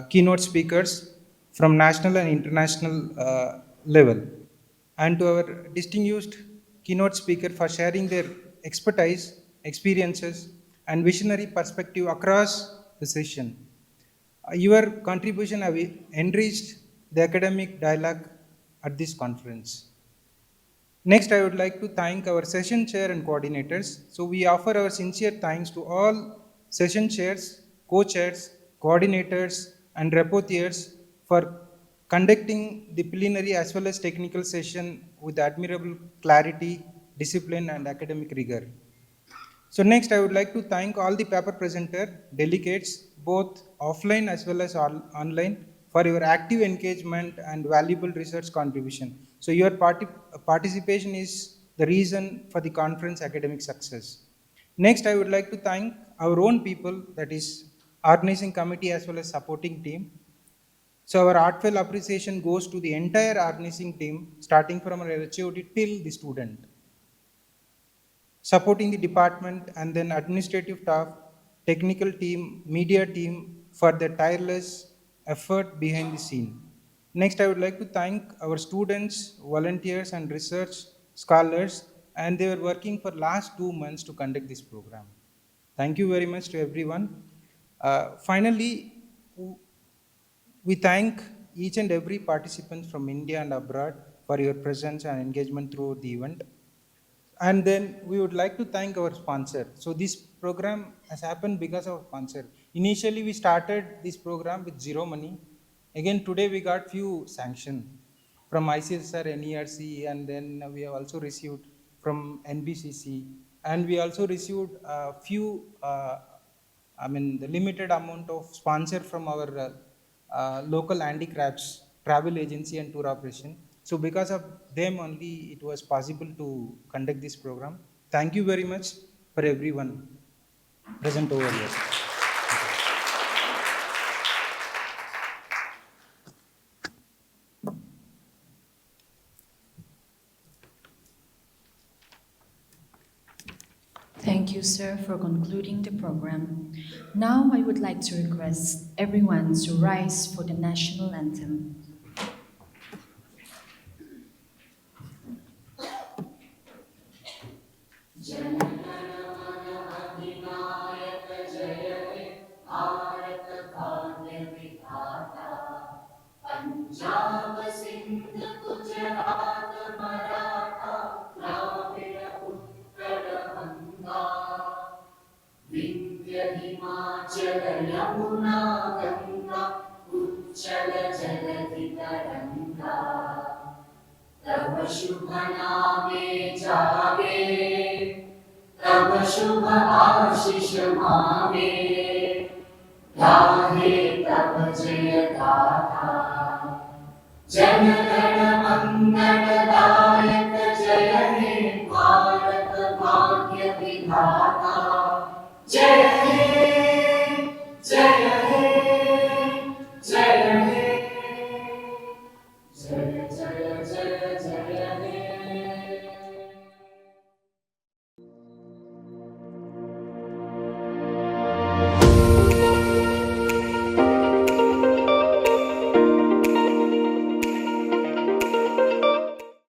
keynote speakers from national and international level, and to our distinguished keynote speaker for sharing their expertise, experiences, and visionary perspective across the session. Your contribution have enriched the academic dialogue at this conference. Next, I would like to thank our session chair and coordinators. So we offer our sincere thanks to all session chairs, co-chairs, coordinators, and rapporteurs for conducting the plenary as well as technical session with admirable clarity, discipline, and academic rigor. So next, I would like to thank all the paper presenter, delegates, both offline as well as online, for your active engagement and valuable research contribution. So your participation is the reason for the conference academic success. Next, I would like to thank our own people, that is organizing committee as well as supporting team. So our heartfelt appreciation goes to the entire organizing team, starting from our HOD till the student, supporting the department and then administrative staff, technical team, media team for their tireless effort behind the scene. Next, I would like to thank our students, volunteers, and research scholars, and they were working for last 2 months to conduct this program. Thank you very much to everyone. Finally, we thank each and every participant from India and abroad for your presence and engagement throughout the event. And then we would like to thank our sponsor. So this program has happened because of sponsor. Initially, we started this program with zero money. Again, today we got few sanctions from ICSR, NERC, and then we have also received from NBCC. And we also received a few, the limited amount of sponsor from our local handicrafts, travel agency and tour operation. So because of them only, it was possible to conduct this program. Thank you very much for everyone present over here. Thank you, sir, for concluding the program. Now I would like to request everyone to rise for the national anthem. Punjab Sindh Gujarat Maratha Dravid Utkal Ganga Vindhya Himachal Yamuna Ganga उच्चल जलधि तरंगा तब शुभ नामे जागे तब शुभ आशीष मांगे गाहे तब जय गाथा जन गण मंगलदायक जय हे भारत भाग्य विधाता जय हे जय हे जय हे जय जय जय जय हे